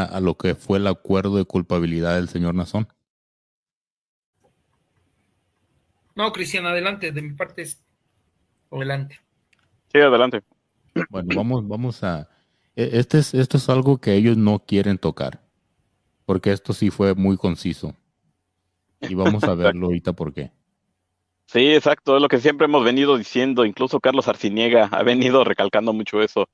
a lo que fue el acuerdo de culpabilidad del señor Nazón? No, Cristian, adelante, de mi parte es adelante. Sí, adelante. Bueno, vamos a... esto es algo que ellos no quieren tocar, porque esto sí fue muy conciso. Y vamos a verlo Exacto. ahorita por qué. Sí, exacto, es lo que siempre hemos venido diciendo, incluso Carlos Arciniega ha venido recalcando mucho eso.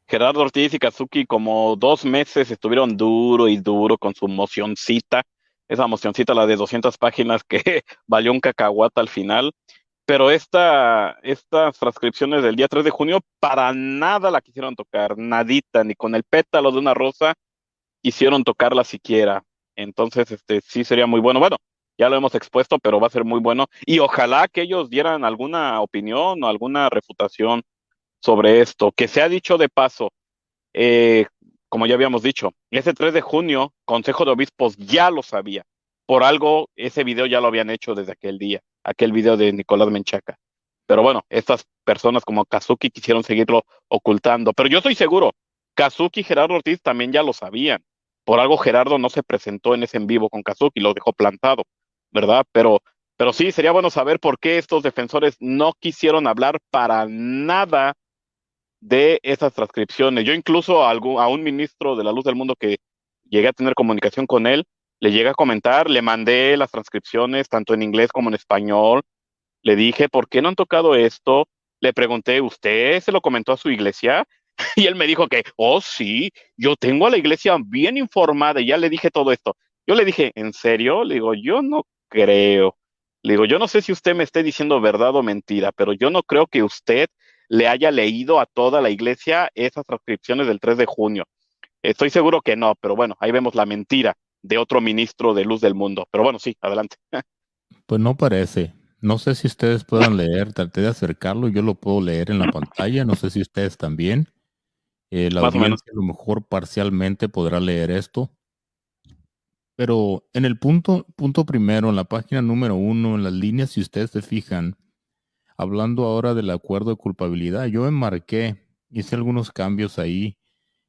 Gerardo Ortiz y Kazuki como 2 meses estuvieron duro y duro con su mocioncita, esa mocioncita, la de 200 páginas que valió un cacahuate al final, pero estas transcripciones del día 3 de junio para nada la quisieron tocar, nadita, ni con el pétalo de una rosa quisieron tocarla siquiera. Entonces, sí sería muy bueno. Bueno, ya lo hemos expuesto, pero va a ser muy bueno. Y ojalá que ellos dieran alguna opinión o alguna refutación sobre esto. Que se ha dicho de paso, eh, como ya habíamos dicho, ese 3 de junio, Consejo de Obispos ya lo sabía. Por algo, ese video ya lo habían hecho desde aquel día, aquel video de Nicolás Menchaca. Pero bueno, estas personas como Kazuki quisieron seguirlo ocultando. Pero yo estoy seguro, Kazuki y Gerardo Ortiz también ya lo sabían. Por algo Gerardo no se presentó en ese en vivo con Kazuki, lo dejó plantado, ¿verdad? Pero sí, sería bueno saber por qué estos defensores no quisieron hablar para nada de esas transcripciones. Yo incluso a un ministro de la Luz del Mundo que llegué a tener comunicación con él, le llegué a comentar, le mandé las transcripciones tanto en inglés como en español, le dije, ¿por qué no han tocado esto? Le pregunté, ¿usted se lo comentó a su iglesia? Y él me dijo que, oh sí, yo tengo a la iglesia bien informada y ya le dije todo esto. Yo le dije, ¿en serio? Le digo, yo no creo. Le digo, yo no sé si usted me esté diciendo verdad o mentira, pero yo no creo que usted le haya leído a toda la iglesia esas transcripciones del 3 de junio. Estoy seguro que no, pero bueno, ahí vemos la mentira de otro ministro de Luz del Mundo. Pero bueno, sí, adelante. Pues no parece. No sé si ustedes puedan leer, traté de acercarlo, yo lo puedo leer en la pantalla, no sé si ustedes también. La Más o menos. audiencia a lo mejor parcialmente podrá leer esto, pero en el punto primero, en la página número 1, en las líneas, si ustedes se fijan, hablando ahora del acuerdo de culpabilidad, yo enmarqué, hice algunos cambios ahí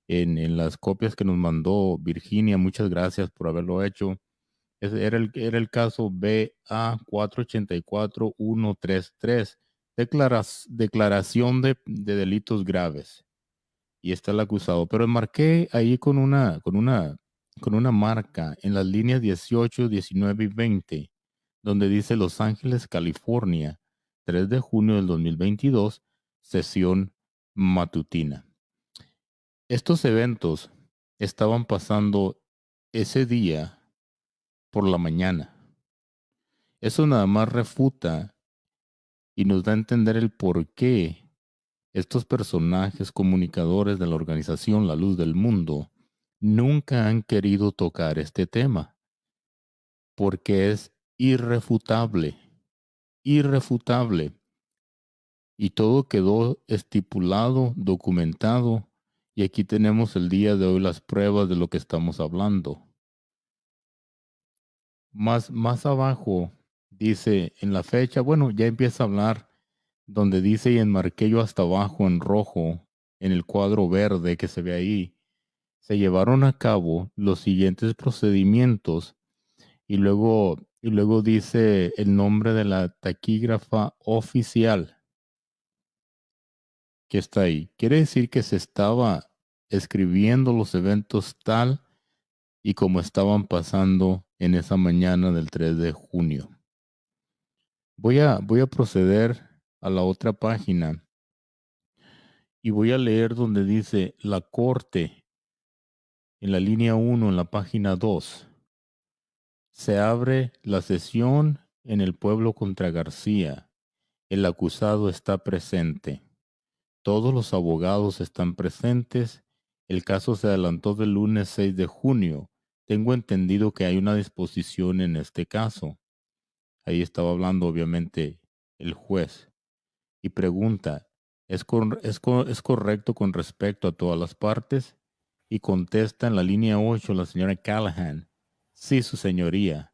en las copias que nos mandó Virginia, muchas gracias por haberlo hecho. Era el caso BA 484-133, declaración de delitos graves. Y está el acusado. Pero marqué ahí con una marca en las líneas 18, 19 y 20, donde dice Los Ángeles, California, 3 de junio del 2022, sesión matutina. Estos eventos estaban pasando ese día por la mañana. Eso nada más refuta y nos da a entender el por qué estos personajes comunicadores de la organización La Luz del Mundo nunca han querido tocar este tema, porque es irrefutable, irrefutable. Y todo quedó estipulado, documentado, y aquí tenemos el día de hoy las pruebas de lo que estamos hablando. Más abajo dice en la fecha, bueno, ya empieza a hablar donde dice y enmarqué yo hasta abajo en rojo, en el cuadro verde que se ve ahí, se llevaron a cabo los siguientes procedimientos y luego dice el nombre de la taquígrafa oficial que está ahí. Quiere decir que se estaba escribiendo los eventos tal y como estaban pasando en esa mañana del 3 de junio. Voy a proceder a la otra página y voy a leer donde dice la corte en la línea 1 en la página 2. Se abre la sesión en el pueblo contra García. El acusado está presente. Todos los abogados están presentes. El caso se adelantó del lunes 6 de junio. Tengo entendido que hay una disposición en este caso. Ahí estaba hablando obviamente el juez. Y pregunta, ¿es correcto con respecto a todas las partes? Y contesta en la línea 8 la señora Callahan. Sí, su señoría.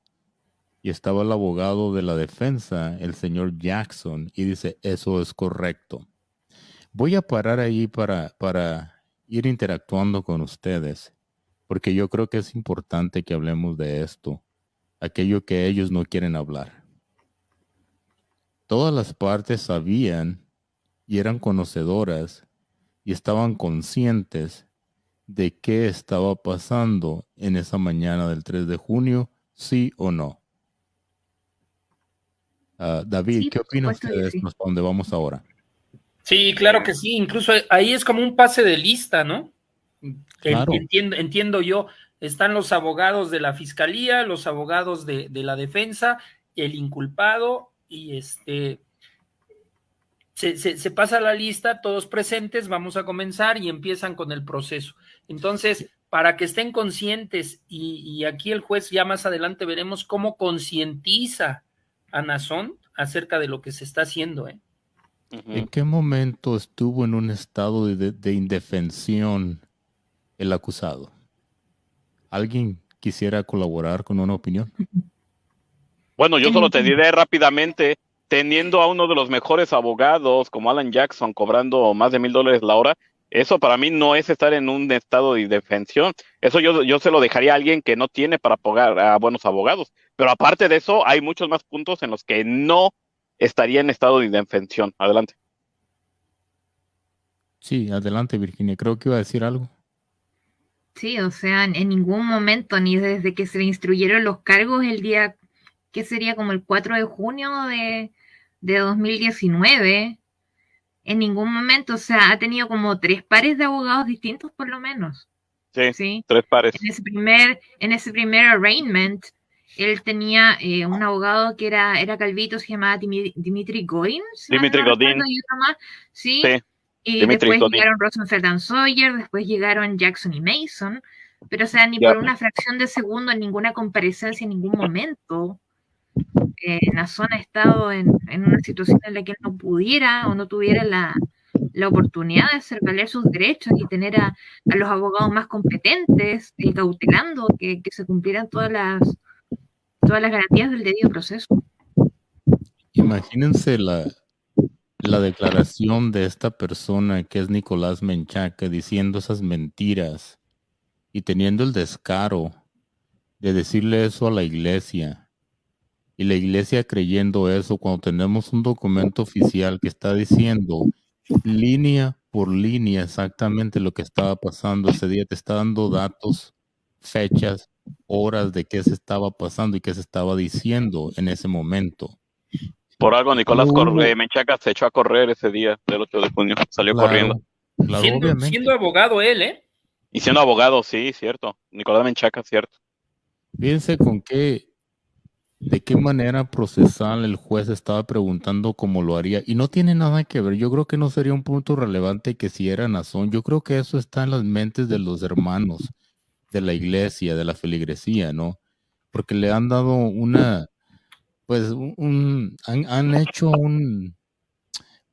Y estaba el abogado de la defensa, el señor Jackson, y dice, eso es correcto. Voy a parar ahí para ir interactuando con ustedes. porque yo creo que es importante que hablemos de esto, aquello que ellos no quieren hablar. Todas las partes sabían y eran conocedoras y estaban conscientes de qué estaba pasando en esa mañana del 3 de junio, sí o no. David, Sí, ¿qué por opina supuesto usted que de sí. esto? ¿A dónde vamos ahora? Sí, claro que sí. Incluso ahí es como un pase de lista, ¿no? Claro. Entiendo yo. Están los abogados de la fiscalía, los abogados de la defensa, el inculpado, y se pasa la lista, todos presentes, vamos a comenzar y empiezan con el proceso. Entonces, para que estén conscientes, y aquí el juez ya más adelante veremos cómo concientiza a Nazón acerca de lo que se está haciendo, ¿eh? ¿En qué momento estuvo en un estado de indefensión el acusado? ¿Alguien quisiera colaborar con una opinión? Bueno, yo En solo te ningún- diré rápidamente, teniendo a uno de los mejores abogados como Alan Jackson cobrando más de $1,000 la hora, eso para mí no es estar en un estado de indefensión. Eso yo se lo dejaría a alguien que no tiene para pagar a buenos abogados. Pero aparte de eso, hay muchos más puntos en los que no estaría en estado de indefensión. Adelante. Sí, adelante, Virginia. Creo que iba a decir algo. Sí, o sea, en ningún momento, ni desde que se le instruyeron los cargos el día, que sería como el 4 de junio de 2019, en ningún momento, o sea, ha tenido como 3 pares de abogados distintos por lo menos, Sí, ¿sí? 3 pares. En ese primer arraignment, él tenía un abogado que era calvito, se llamaba Dimitri Godin, si mal Dimitri no recuerdo, Godin. y otro más, ¿sí? Sí, Y Dimitri después Godin. llegaron Rosenfeld and Sawyer, después llegaron Jackson y Mason, pero o sea, ni Ya. por una fracción de segundo en ninguna comparecencia, en ningún momento, Nazón ha estado en una situación en la que él no pudiera o no tuviera la oportunidad de hacer valer sus derechos y tener a los abogados más competentes, cautelando que se cumplieran todas las garantías del debido proceso. Imagínense la declaración de esta persona que es Nicolás Menchaca diciendo esas mentiras y teniendo el descaro de decirle eso a la iglesia. Y la iglesia creyendo eso cuando tenemos un documento oficial que está diciendo línea por línea exactamente lo que estaba pasando ese día. Te está dando datos, fechas, horas de qué se estaba pasando y qué se estaba diciendo en ese momento. Por algo No Nicolás hubo, Menchaca se echó a correr ese día del 8 de junio. Salió corriendo. claro, claro, Siendo obviamente. abogado él, ¿eh? Y siendo abogado, sí, cierto. Nicolás Menchaca, cierto. Fíjense de qué manera procesal el juez estaba preguntando cómo lo haría. Y no tiene nada que ver. Yo creo que no sería un punto relevante que si era Nazón. Yo creo que eso está en las mentes de los hermanos de la iglesia, de la feligresía, ¿no? Porque le han dado pues han hecho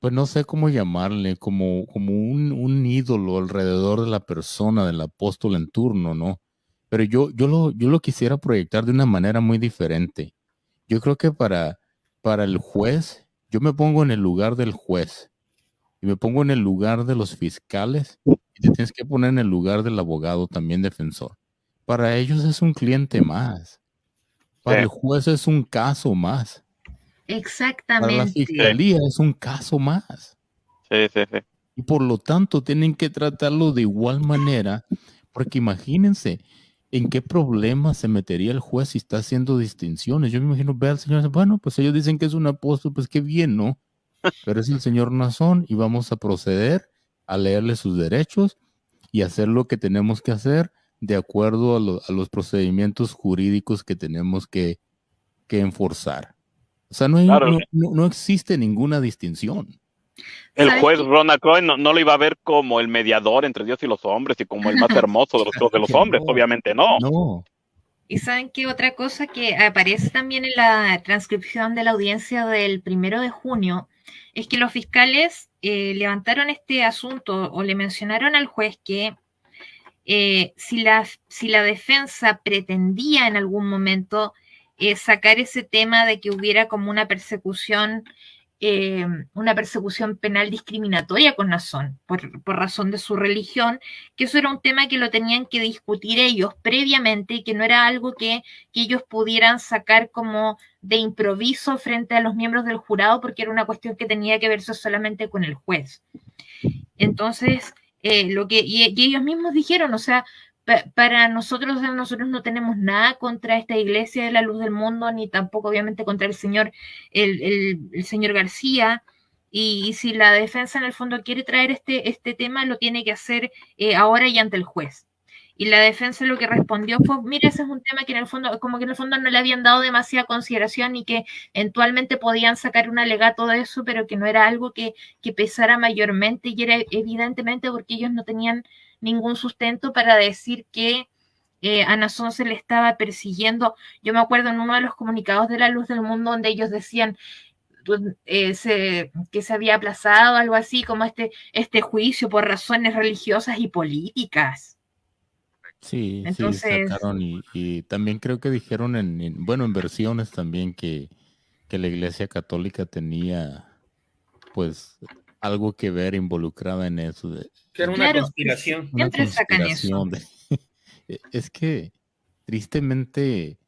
pues no sé cómo llamarle, como un ídolo alrededor de la persona del apóstol en turno, ¿no? Pero yo lo quisiera proyectar de una manera muy diferente. Yo creo que para el juez, yo me pongo en el lugar del juez y me pongo en el lugar de los fiscales y te tienes que poner en el lugar del abogado también defensor. Para ellos es un cliente más. Sí, Para el juez es un caso más. Para la Exactamente. sí, fiscalía es un caso más. sí, sí, sí. Y por lo tanto tienen que tratarlo de igual manera, porque imagínense en qué problema se metería el juez si está haciendo distinciones. Yo me imagino, ve al señor, bueno, pues ellos dicen que es un apóstol, pues qué bien, ¿no? Pero es el señor Nazón y vamos a proceder a leerle sus derechos y hacer lo que tenemos que hacer de acuerdo a los procedimientos jurídicos que tenemos que enforzar. O sea, Claro, no existe ninguna distinción. el ¿Sabes juez qué? Ronald Cohen no lo iba a ver como el mediador entre Dios y los hombres y como el más hermoso de los hijos de los Que hombres, no, obviamente no. no. ¿Y saben qué otra cosa que aparece también en la transcripción de la audiencia del 1 de junio? Es que los fiscales levantaron este asunto o le mencionaron al juez que si la defensa pretendía en algún momento sacar ese tema de que hubiera como una persecución una persecución penal discriminatoria con Nazón por razón de su religión, que eso era un tema que lo tenían que discutir ellos previamente y que no era algo que ellos pudieran sacar como de improviso frente a los miembros del jurado, porque era una cuestión que tenía que verse solamente con el juez. Entonces, y ellos mismos dijeron, o sea, para nosotros no tenemos nada contra esta iglesia de la luz del mundo, ni tampoco obviamente contra el señor García, y si la defensa en el fondo quiere traer este tema, lo tiene que hacer ahora y ante el juez. Y la defensa lo que respondió fue, mira, ese es un tema que en el fondo, como que en el fondo no le habían dado demasiada consideración y que eventualmente podían sacar un alegato de eso, pero que no era algo que pesara mayormente, y era evidentemente porque ellos no tenían ningún sustento para decir que a Nazón se le estaba persiguiendo. Yo me acuerdo en uno de los comunicados de la Luz del Mundo donde ellos decían que se había aplazado algo así como este juicio por razones religiosas y políticas. Sí, entonces, sí, sacaron y también creo que dijeron en versiones también que la Iglesia Católica tenía pues algo que ver involucrada en eso. Que era una conspiración. Una conspiración. Es que tristemente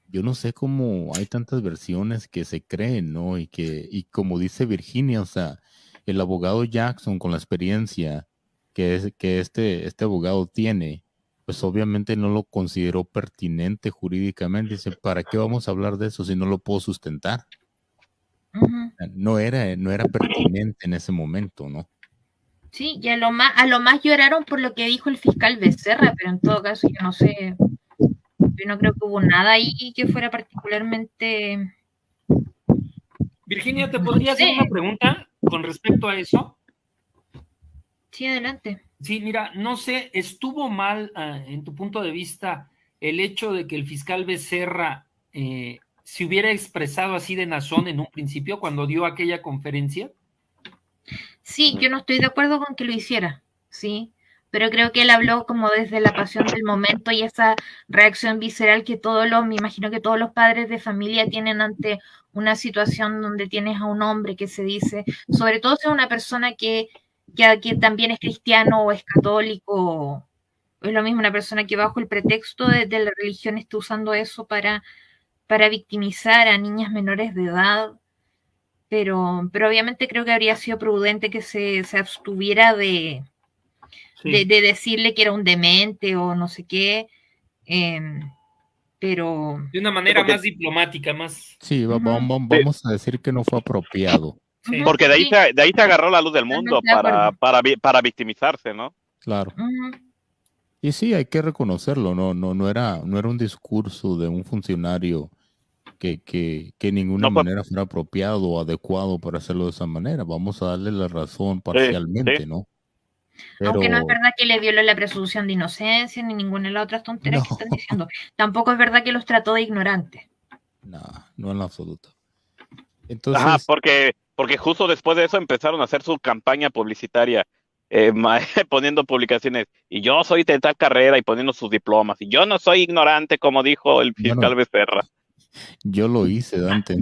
yo no sé cómo hay tantas versiones que se creen, ¿no? Y como dice Virginia, o sea, el abogado Jackson con la experiencia que este abogado tiene, pues obviamente no lo consideró pertinente jurídicamente. Dice, ¿para qué vamos a hablar de eso si no lo puedo sustentar? uh-huh. No era pertinente en ese momento, ¿no? Sí, y a lo más lloraron por lo que dijo el fiscal Becerra, pero en todo caso yo no sé, yo no creo que hubo nada ahí que fuera particularmente... Virginia, ¿te podría hacer una pregunta con respecto a eso? Sí, adelante. Sí, mira, no sé, ¿estuvo mal en tu punto de vista el hecho de que el fiscal Becerra se hubiera expresado así de Nazón en un principio cuando dio aquella conferencia? Sí, yo no estoy de acuerdo con que lo hiciera, sí, pero creo que él habló como desde la pasión del momento y esa reacción visceral que me imagino que todos los padres de familia tienen ante una situación donde tienes a un hombre que se dice, sobre todo si es una persona que también es cristiano o es católico, es lo mismo una persona que bajo el pretexto de la religión está usando eso para victimizar a niñas menores de edad. Pero obviamente creo que habría sido prudente que se abstuviera de decirle que era un demente o no sé qué, pero... De una manera más diplomática, más... Sí, vamos a decir que no fue apropiado. Sí. Porque de ahí se agarró la Luz del Mundo para victimizarse, ¿no? Claro. Y sí, hay que reconocerlo, no era un discurso de un funcionario que en ninguna manera fuera apropiado o adecuado para hacerlo de esa manera. Vamos a darle la razón parcialmente, ¿no? Pero... Aunque no es verdad que le violó la presunción de inocencia ni ninguna de las otras tonterías que están diciendo. Tampoco es verdad que los trató de ignorantes. No en lo absoluto. Entonces... porque justo después de eso empezaron a hacer su campaña publicitaria, poniendo publicaciones, y yo soy de tal carrera, y poniendo sus diplomas, y yo no soy ignorante, como dijo el fiscal Becerra. Yo lo hice, Dante.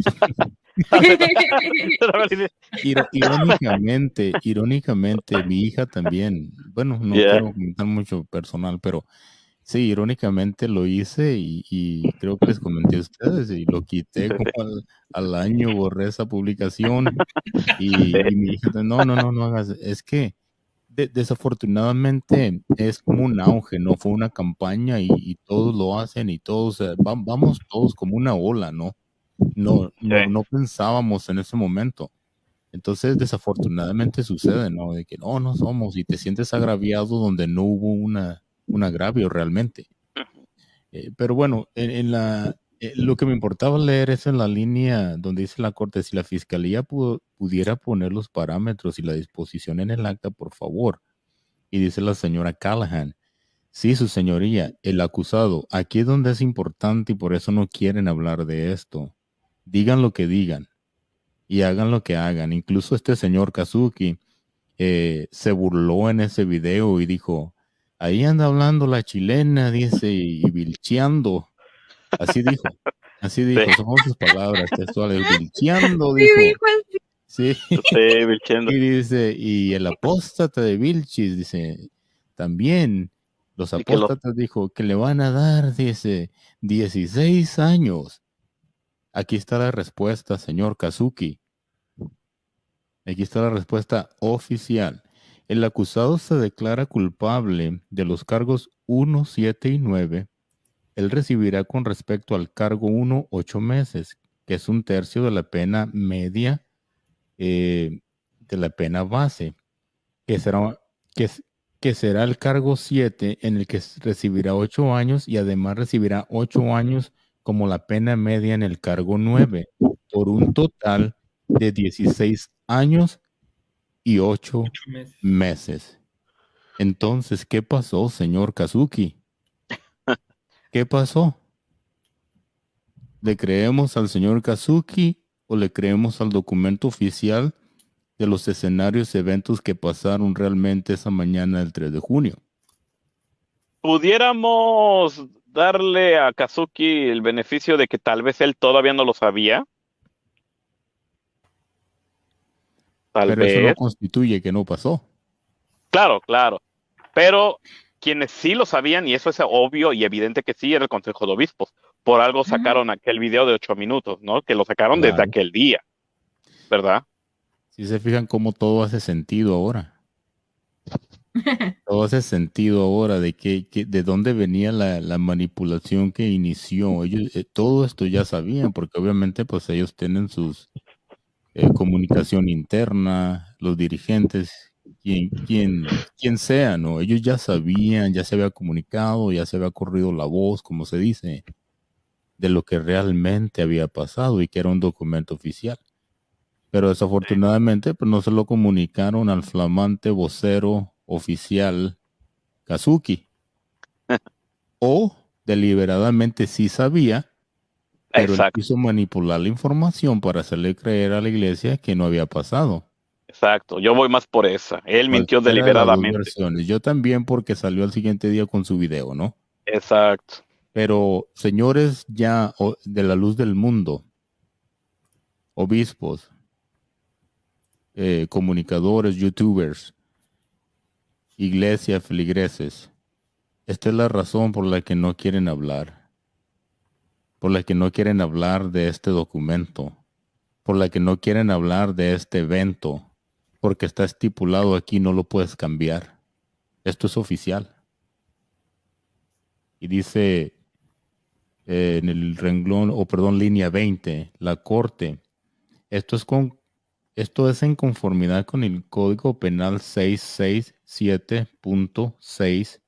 Irónicamente, mi hija también, bueno, no quiero comentar mucho personal, pero sí, irónicamente lo hice y creo que les comenté a ustedes y lo quité como al año, borré esa publicación y mi hija, no hagas, es que desafortunadamente es como un auge, ¿no? Fue una campaña y todos lo hacen y todos, vamos todos como una ola, ¿no? No pensábamos en ese momento. Entonces, desafortunadamente sucede, ¿no? De que no somos y te sientes agraviado donde no hubo un agravio realmente. Pero bueno, lo que me importaba leer es en la línea donde dice la Corte, si la Fiscalía pudiera poner los parámetros y la disposición en el acta, por favor. Y dice la señora Callahan, sí, su señoría, el acusado, aquí es donde es importante y por eso no quieren hablar de esto. Digan lo que digan y hagan lo que hagan. Incluso este señor Kazuki se burló en ese video y dijo, ahí anda hablando la chilena, dice, y vilcheando. Así dijo, son sus palabras textuales, vilcheando, dijo. Sí. Sí, Vilchendo. Y dice, y el apóstata de Vilchis, dice, también los Y que los apóstatas dijo que le van a dar, dice, 16 años. Aquí está la respuesta, señor Kazuki. Aquí está la respuesta oficial. El acusado se declara culpable de los cargos 1, 7 y 9. Él recibirá con respecto al cargo 1, 8 meses, que es un tercio de la pena media de la pena base, que será, que, que será el cargo 7 en el que recibirá 8 años y además recibirá 8 años como la pena media en el cargo 9, por un total de 16 años y 8 meses. meses. Entonces, ¿qué pasó, señor Kazuki? ¿Qué pasó? ¿Le creemos al señor Kazuki o le creemos al documento oficial de los escenarios y eventos que pasaron realmente esa mañana del 3 de junio? pudiéramos darle a Kazuki el beneficio de que tal vez él todavía no lo sabía, tal Pero eso no vez. constituye que no pasó. Claro, claro. Pero quienes sí lo sabían, y eso es obvio y evidente que sí, era el Consejo de Obispos. Por algo Ujú. sacaron aquel video de 8 minutos, ¿no? Que lo sacaron desde Claro. aquel día, ¿verdad? Si se fijan cómo todo hace sentido ahora. Todo hace sentido ahora de de dónde venía la manipulación que inició. Ellos, todo esto ya sabían, porque obviamente pues ellos tienen sus comunicación interna, los dirigentes, quien sea, ¿no? Ellos ya sabían, ya se había comunicado, ya se había corrido la voz, como se dice, de lo que realmente había pasado y que era un documento oficial. Pero desafortunadamente, pues no se lo comunicaron al flamante vocero oficial Kazuki. O deliberadamente sí sabía, pero él Exacto, quiso manipular la información para hacerle creer a la iglesia que no había pasado. exacto. Yo voy más por esa. Él mintió Cualquiera de las dos deliberadamente. versiones. Yo también porque salió al siguiente día con su video, ¿no? Exacto. Pero señores ya de la luz del mundo, obispos, comunicadores, youtubers, iglesias, feligreses, esta es la razón por la que no quieren hablar, por la que no quieren hablar de este documento, por la que no quieren hablar de este evento, porque está estipulado aquí, no lo puedes cambiar. Esto es oficial. Y dice en el renglón, o perdón, línea 20, la Corte. Esto es en conformidad con el Código Penal 667.6,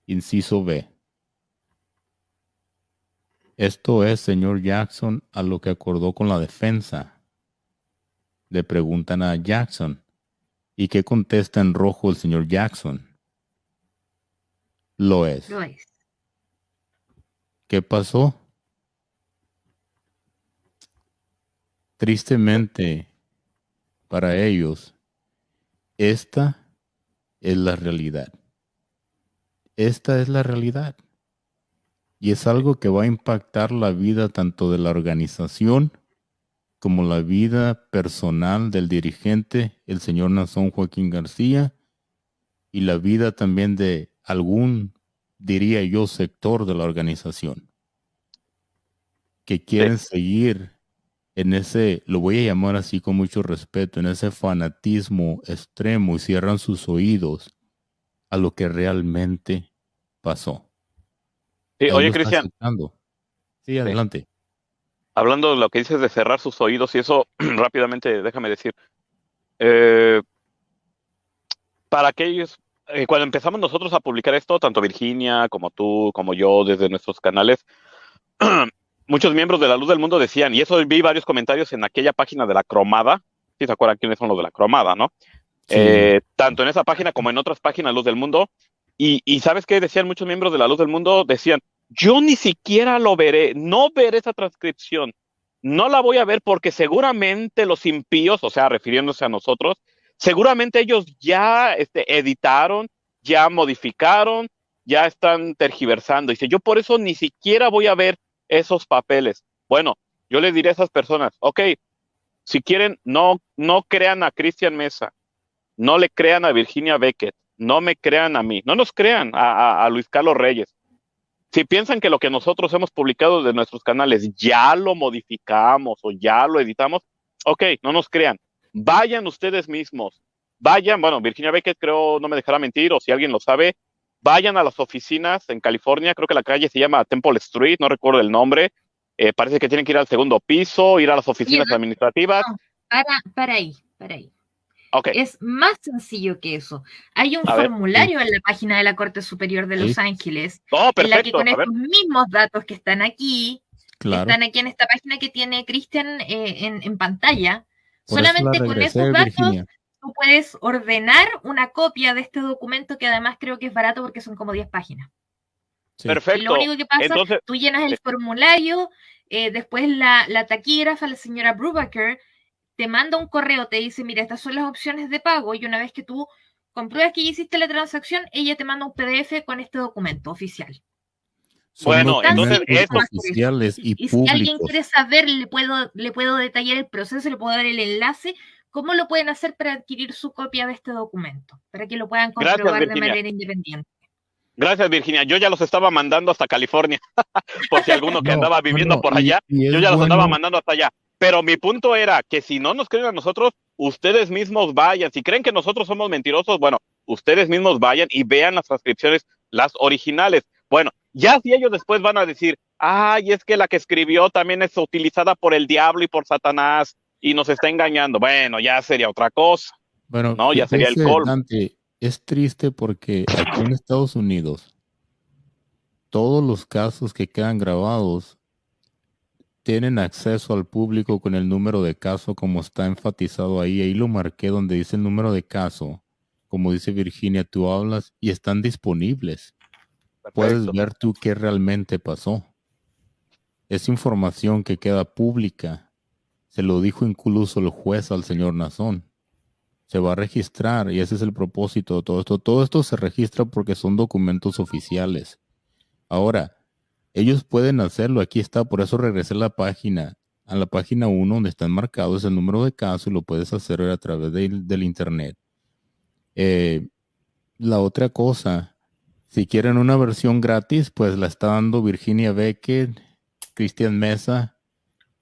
inciso B. Esto es, señor Jackson, a lo que acordó con la defensa. Le preguntan a Jackson. ¿Y qué contesta en rojo el señor Jackson? Lo es. Lo es. ¿Qué pasó? Tristemente para ellos, esta es la realidad. Esta es la realidad. Y es algo que va a impactar la vida tanto de la organización como la vida personal del dirigente, el señor Nazón Joaquín García, y la vida también de algún, diría yo, sector de la organización, que Sí, quieren seguir en ese, lo voy a llamar así con mucho respeto, en ese fanatismo extremo y cierran sus oídos a lo que realmente pasó. sí, Él oye, lo está Cristian, aceptando. Sí, sí. adelante. Hablando de lo que dices de cerrar sus oídos y eso, rápidamente déjame decir, eh, para aquellos, cuando empezamos nosotros a publicar esto, tanto Virginia como tú, como yo, desde nuestros canales, muchos miembros de la Luz del Mundo decían, y eso vi varios comentarios en aquella página de la Cromada, si se acuerdan quiénes son los de la Cromada, ¿no? Sí, Tanto en esa página como en otras páginas Luz del Mundo, y ¿sabes qué decían muchos miembros de la Luz del Mundo? Decían, yo ni siquiera lo veré, no veré esa transcripción, no la voy a ver porque seguramente los impíos, o sea, refiriéndose a nosotros, seguramente ellos ya editaron, ya modificaron, ya están tergiversando. Dice, yo por eso ni siquiera voy a ver esos papeles. Bueno, yo les diré a esas personas, ok, Si quieren, no crean a Cristian Mesa, no le crean a Virginia Beckett, no me crean a mí, no nos crean a Luis Carlos Reyes. Si piensan que lo que nosotros hemos publicado de nuestros canales ya lo modificamos o ya lo editamos, ok, no nos crean. Vayan ustedes mismos. Vayan, bueno, Virginia Beckett creo no me dejará mentir, o si alguien lo sabe, vayan a las oficinas en California, creo que la calle se llama Temple Street, no recuerdo el nombre. Parece que tienen que ir al segundo piso, ir a las oficinas administrativas. No, para ahí. Okay. Es más sencillo que eso. Hay un formulario en la página de la Corte Superior de Los Ángeles, en la que con estos mismos datos que están aquí, están aquí en esta página que tiene Cristian en pantalla, solamente con esos datos tú puedes ordenar una copia de este documento, que además creo que es barato porque son como 10 páginas. Sí. Perfecto. Y lo único que pasa, entonces, tú llenas el formulario, después la taquígrafa, la señora Brubaker, te manda un correo, te dice, mira, estas son las opciones de pago, y una vez que tú compruebas que ya hiciste la transacción, ella te manda un PDF con este documento oficial. Bueno, entonces oficiales y si alguien quiere saber, le puedo detallar el proceso, le puedo dar el enlace, cómo lo pueden hacer para adquirir su copia de este documento, para que lo puedan comprobar de manera independiente. Gracias, Virginia. Yo ya los estaba mandando hasta California, por si alguno que andaba viviendo por allá, yo ya los andaba mandando hasta allá. Pero mi punto era que si no nos creen a nosotros, ustedes mismos vayan. Si creen que nosotros somos mentirosos, bueno, ustedes mismos vayan y vean las transcripciones, las originales. Bueno, ya si ellos después van a decir, ay, es que la que escribió también es utilizada por el diablo y por Satanás y nos está engañando. Bueno, ya sería otra cosa. Bueno, no, ya sería el colmo. Dante, es triste porque aquí en Estados Unidos, todos los casos que quedan grabados tienen acceso al público con el número de caso como está enfatizado ahí. Ahí lo marqué donde dice el número de caso. Como dice Virginia, tú hablas y están disponibles. Perfecto. Puedes ver tú qué realmente pasó. Es información que queda pública. Se lo dijo incluso el juez al señor Nazón. Se va a registrar y ese es el propósito de todo esto. Todo esto se registra porque son documentos oficiales. Ahora, ellos pueden hacerlo. Aquí está, por eso regresé a la página 1 donde están marcados el número de caso y lo puedes hacer a través del internet. La otra cosa, si quieren una versión gratis, pues la está dando Virginia Beckett, Cristian Mesa,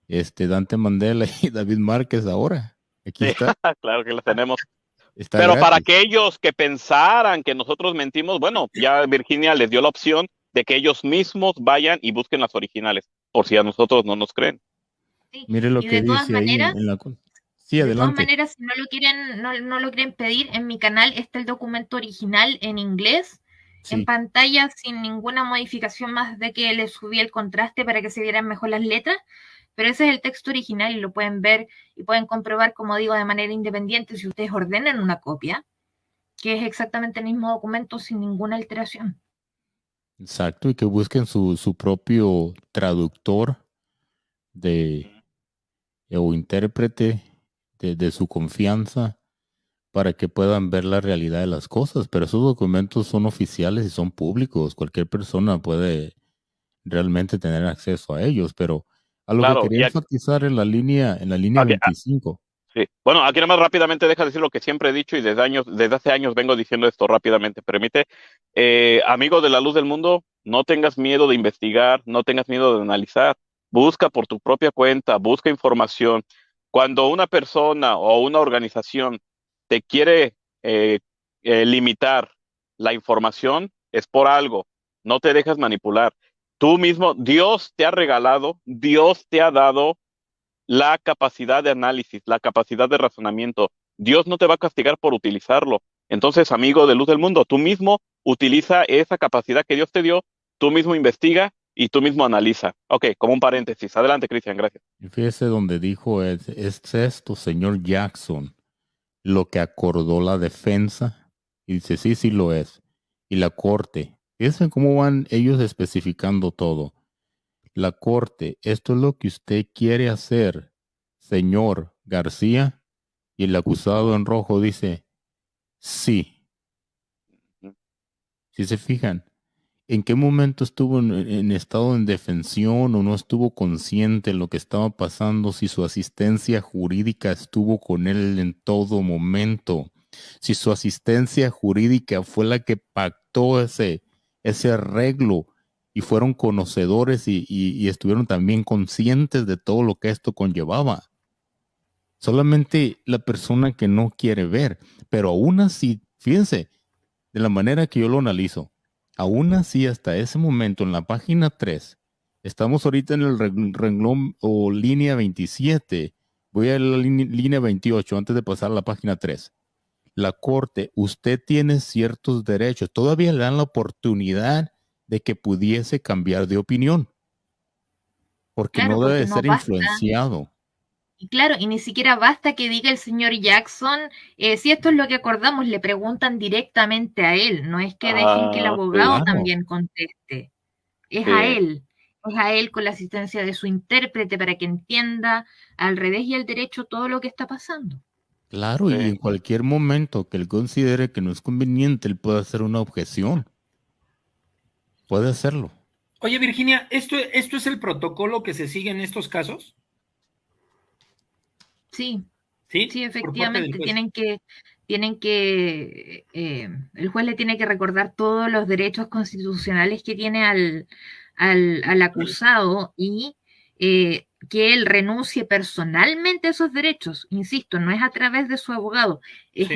Dante Mandela y David Márquez ahora. Aquí está. Claro que la tenemos. Pero gratis. Para aquellos que pensaran que nosotros mentimos, bueno, ya Virginia les dio la opción de que ellos mismos vayan y busquen las originales, por si a nosotros no nos creen. Sí. Mire lo que dice maneras, ahí. Sí, adelante. De todas maneras, si no lo quieren pedir, en mi canal está el documento original en inglés, sí, en pantalla, sin ninguna modificación más de que le subí el contraste para que se vieran mejor las letras, pero ese es el texto original y lo pueden ver y pueden comprobar, como digo, de manera independiente si ustedes ordenan una copia, que es exactamente el mismo documento sin ninguna alteración. Exacto, y que busquen su propio traductor o intérprete de su confianza para que puedan ver la realidad de las cosas. Pero esos documentos son oficiales y son públicos. Cualquier persona puede realmente tener acceso a ellos, pero a lo que quería enfatizar en la línea 25. Sí. Bueno, aquí nada más rápidamente deja decir lo que siempre he dicho y desde hace años vengo diciendo esto rápidamente. Permite, amigo de la luz del mundo, no tengas miedo de investigar, no tengas miedo de analizar. Busca por tu propia cuenta, busca información. Cuando una persona o una organización te quiere limitar la información, es por algo. No te dejas manipular. Tú mismo, Dios te ha regalado, Dios te ha dado la capacidad de análisis, la capacidad de razonamiento. Dios no te va a castigar por utilizarlo. Entonces, amigo de luz del mundo, tú mismo utiliza esa capacidad que Dios te dio, tú mismo investiga y tú mismo analiza. Ok, como un paréntesis. Adelante, Cristian, gracias. Y fíjese donde dijo, es esto, señor Jackson, lo que acordó la defensa. Y dice, sí lo es. Y la corte. Fíjense cómo van ellos especificando todo. La corte, esto es lo que usted quiere hacer, señor García. Y el acusado en rojo dice, sí. ¿Sí se fijan? ¿En qué momento estuvo en estado de indefensión o no estuvo consciente de lo que estaba pasando? Si su asistencia jurídica estuvo con él en todo momento. Si su asistencia jurídica fue la que pactó ese arreglo y fueron conocedores y estuvieron también conscientes de todo lo que esto conllevaba. Solamente la persona que no quiere ver, pero aún así, fíjense, de la manera que yo lo analizo, aún así hasta ese momento en la página 3, estamos ahorita en el renglón o línea 27, voy a la línea 28 antes de pasar a la página 3. La corte, usted tiene ciertos derechos, todavía le dan la oportunidad de que pudiese cambiar de opinión, porque Claro, no debe porque de no ser basta. influenciado. Y claro, y ni siquiera basta que diga el señor Jackson, si esto es lo que acordamos, le preguntan directamente a él, no es que dejen que el abogado Sí, Claro. también conteste, sí. es a él con la asistencia de su intérprete para que entienda al revés y al derecho todo lo que está pasando. Claro, y en Sí. cualquier momento que él considere que no es conveniente, él puede hacer una objeción. Puede hacerlo. Oye, Virginia, ¿esto es el protocolo que se sigue en estos casos? Sí, ¿Sí? sí, Por parte del efectivamente, juez. el juez le tiene que recordar todos los derechos constitucionales que tiene al acusado y que él renuncie personalmente a esos derechos. Insisto, no es a través de su abogado, Sí.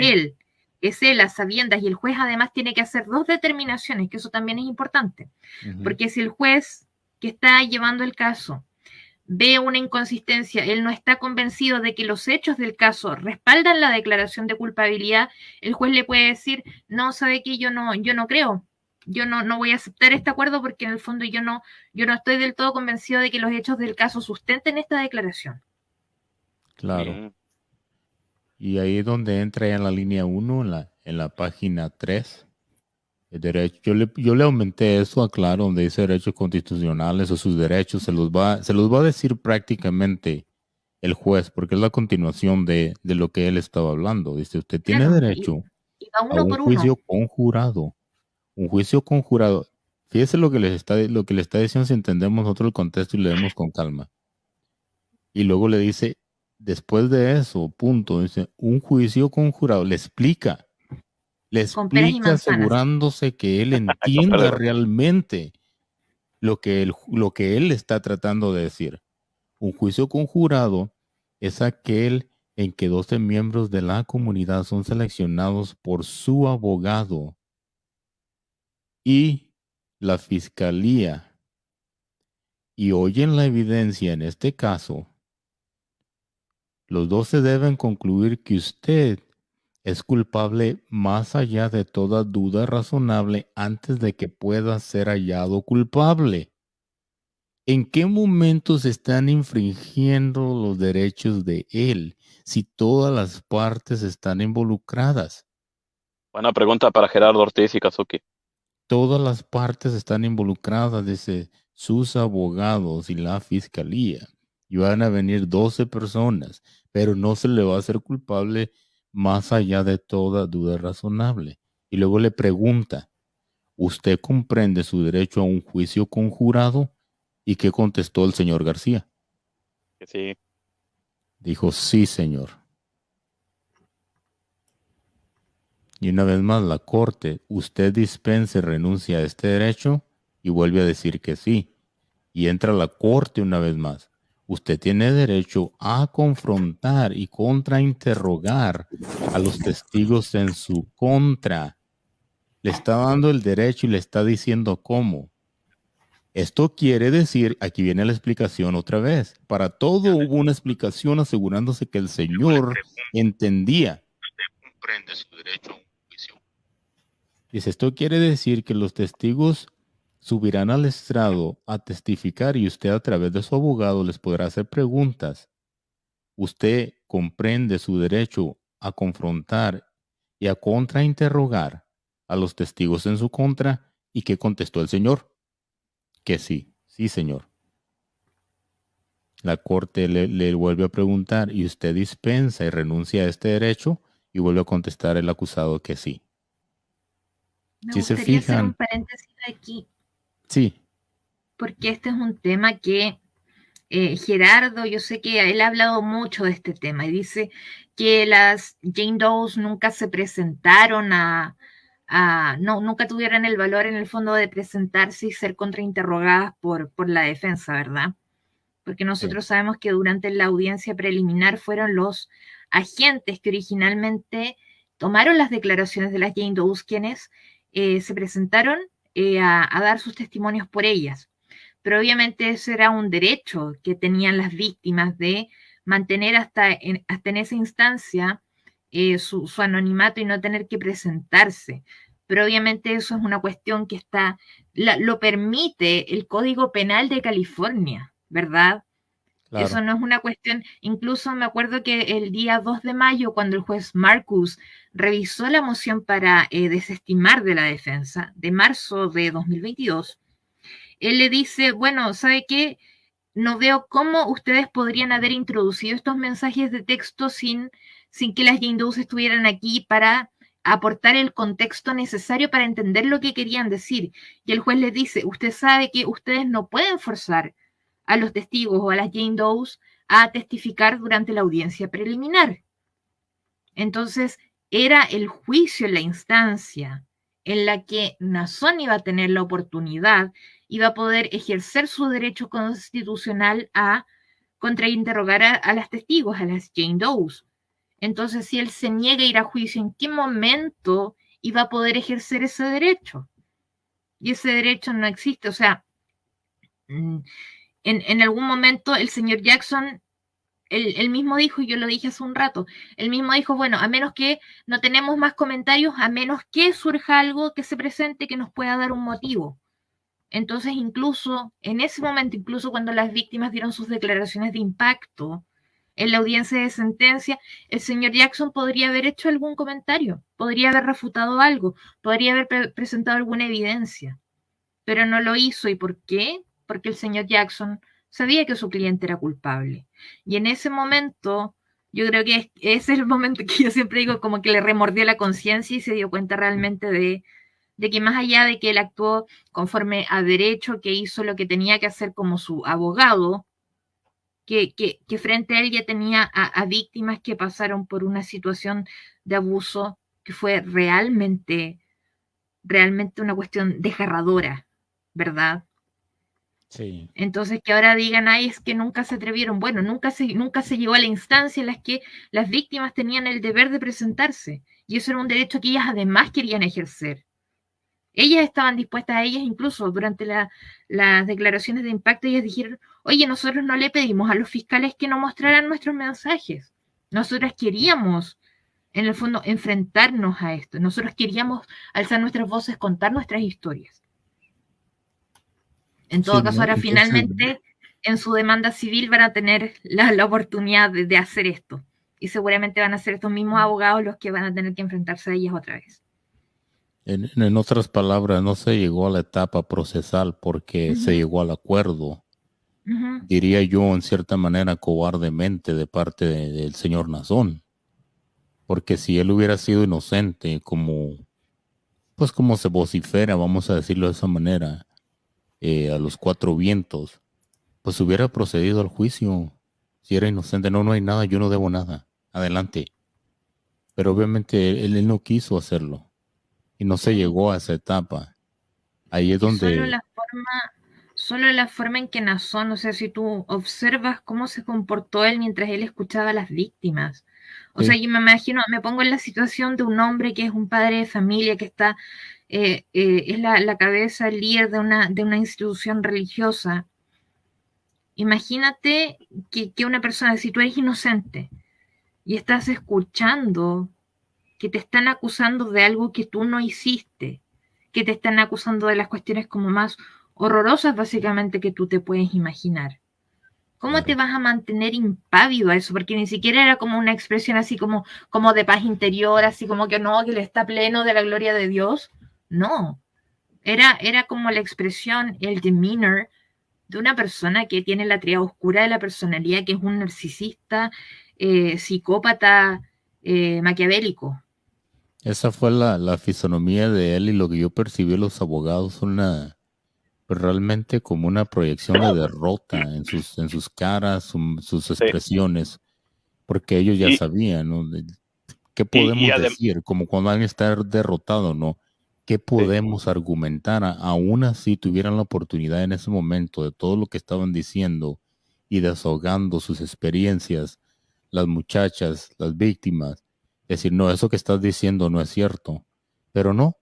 es él a sabiendas y el juez además tiene que hacer dos determinaciones, que eso también es importante, Ujú. porque si el juez que está llevando el caso ve una inconsistencia, él no está convencido de que los hechos del caso respaldan la declaración de culpabilidad, el juez le puede decir, no, sabe que yo no creo, no voy a aceptar este acuerdo porque en el fondo yo no estoy del todo convencido de que los hechos del caso sustenten esta declaración. Claro. Y ahí es donde entra ya en la línea 1, en la página 3. El derecho, yo le aumenté eso a claro, donde dice derechos constitucionales o sus derechos, se los va a decir prácticamente el juez, porque es la continuación de lo que él estaba hablando. Dice, usted tiene Claro, derecho y va a uno un por uno. juicio conjurado. Un juicio conjurado. Fíjese lo que le está diciendo si entendemos nosotros el contexto y leemos con calma. Y luego le dice, después de eso, punto, dice, un juicio conjurado, le Con peras y explica manzanas. asegurándose que él Con entienda perdón. realmente lo que él está tratando de decir. Un juicio conjurado es aquel en que 12 miembros de la comunidad son seleccionados por su abogado y la fiscalía y oyen la evidencia en este caso. Los 12 deben concluir que usted es culpable más allá de toda duda razonable antes de que pueda ser hallado culpable. ¿En qué momento se están infringiendo los derechos de él si todas las partes están involucradas? Buena pregunta para Gerardo Ortiz y Kazuki. Todas las partes están involucradas, dice sus abogados y la fiscalía. Y van a venir 12 personas, pero no se le va a hacer culpable más allá de toda duda razonable. Y luego le pregunta, ¿usted comprende su derecho a un juicio conjurado? ¿Y qué contestó el señor García? Que sí. Dijo, sí, señor. Y una vez más, la corte, usted dispensa y renuncia a este derecho y vuelve a decir que sí. Y entra la corte una vez más. Usted tiene derecho a confrontar y contrainterrogar a los testigos en su contra. Le está dando el derecho y le está diciendo cómo. Esto quiere decir, aquí viene la explicación otra vez. Para todo hubo una explicación asegurándose que el Señor entendía. Usted comprende su derecho a un juicio. Dice, esto quiere decir que los testigos subirán al estrado a testificar y usted a través de su abogado les podrá hacer preguntas. Usted comprende su derecho a confrontar y a contrainterrogar a los testigos en su contra. ¿Y qué contestó el Señor? Que sí, sí, Señor. La corte le vuelve a preguntar, ¿y usted dispensa y renuncia a este derecho? Y vuelve a contestar el acusado que sí. Me Si se gustaría hacer un fijan, paréntesis aquí. Sí. Porque este es un tema que Gerardo, yo sé que él ha hablado mucho de este tema y dice que las Jane Does nunca se presentaron nunca tuvieron el valor en el fondo de presentarse y ser contrainterrogadas por la defensa, ¿verdad? Porque nosotros sabemos que durante la audiencia preliminar fueron los agentes que originalmente tomaron las declaraciones de las Jane Does quienes se presentaron a dar sus testimonios por ellas. Pero obviamente eso era un derecho que tenían las víctimas de mantener hasta en esa instancia su anonimato y no tener que presentarse. Pero obviamente eso es una cuestión que lo permite el Código Penal de California, ¿verdad? Claro. Eso no es una cuestión, incluso me acuerdo que el día 2 de mayo, cuando el juez Marcus revisó la moción para desestimar de la defensa, de marzo de 2022, él le dice, bueno, ¿sabe qué? No veo cómo ustedes podrían haber introducido estos mensajes de texto sin que las Jane Does estuvieran aquí para aportar el contexto necesario para entender lo que querían decir. Y el juez les dice, usted sabe que ustedes no pueden forzar a los testigos o a las Jane Does a testificar durante la audiencia preliminar. Entonces, era el juicio en la instancia en la que Nazón iba a tener la oportunidad, iba a poder ejercer su derecho constitucional a contrainterrogar a las testigos, a las Jane Does. Entonces, si él se niega a ir a juicio, ¿en qué momento iba a poder ejercer ese derecho? Y ese derecho no existe. O sea, en algún momento el señor Jackson, él mismo dijo, y yo lo dije hace un rato, él mismo dijo, bueno, a menos que no tenemos más comentarios, a menos que surja algo que se presente que nos pueda dar un motivo. Entonces, incluso en ese momento, incluso cuando las víctimas dieron sus declaraciones de impacto en la audiencia de sentencia, el señor Jackson podría haber hecho algún comentario, podría haber refutado algo, podría haber presentado alguna evidencia, pero no lo hizo. ¿Y por qué? Porque el señor Jackson sabía que su cliente era culpable. Y en ese momento, yo creo que ese es el momento que yo siempre digo, como que le remordió la conciencia y se dio cuenta realmente de que más allá de que él actuó conforme a derecho, que hizo lo que tenía que hacer como su abogado, que frente a él ya tenía a víctimas que pasaron por una situación de abuso que fue realmente una cuestión desgarradora, ¿verdad? Sí. Entonces que ahora digan, ay, es que nunca se atrevieron. Bueno, nunca se llegó a la instancia en la que las víctimas tenían el deber de presentarse. Y eso era un derecho que ellas además querían ejercer. Ellas estaban dispuestas a ellas, incluso durante las declaraciones de impacto, ellas dijeron, oye, nosotros no le pedimos a los fiscales que no mostraran nuestros mensajes. Nosotras queríamos, en el fondo, enfrentarnos a esto. Nosotros queríamos alzar nuestras voces, contar nuestras historias. En todo Sí, caso, ¿no? ahora Entonces, finalmente en su demanda civil van a tener la oportunidad de hacer esto. Y seguramente van a ser estos mismos abogados los que van a tener que enfrentarse a ellas otra vez. en otras palabras, no se llegó a la etapa procesal porque se llegó al acuerdo, diría yo, en cierta manera, cobardemente de parte del señor Nazón. Porque si él hubiera sido inocente, pues como se vocifera, vamos a decirlo de esa manera, a los cuatro vientos, pues hubiera procedido al juicio. Si era inocente, no hay nada, yo no debo nada, adelante. Pero obviamente él no quiso hacerlo y no se llegó a esa etapa. Ahí es donde... Solo la forma en que Nazón, o sea, si tú observas cómo se comportó él mientras él escuchaba a las víctimas. O sea, yo me imagino, me pongo en la situación de un hombre que es un padre de familia, que está, es la cabeza, el líder de una institución religiosa. Imagínate que una persona, si tú eres inocente y estás escuchando que te están acusando de algo que tú no hiciste, que te están acusando de las cuestiones como más horrorosas básicamente que tú te puedes imaginar. ¿Cómo te vas a mantener impávido a eso? Porque ni siquiera era como una expresión así como de paz interior, así como que no, que él está pleno de la gloria de Dios. No, era como la expresión, el demeanor de una persona que tiene la tríada oscura de la personalidad, que es un narcisista, psicópata, maquiavélico. Esa fue la fisonomía de él y lo que yo percibí en los abogados, una pero realmente como una proyección de derrota en sus caras, sus Sí. expresiones, porque ellos ya Y, sabían, ¿no? ¿Qué y podemos decir? Como cuando alguien está derrotado, ¿no? ¿Qué podemos argumentar? Aún así tuvieran la oportunidad en ese momento de todo lo que estaban diciendo y desahogando sus experiencias, las muchachas, las víctimas, decir, no, eso que estás diciendo no es cierto. Pero no,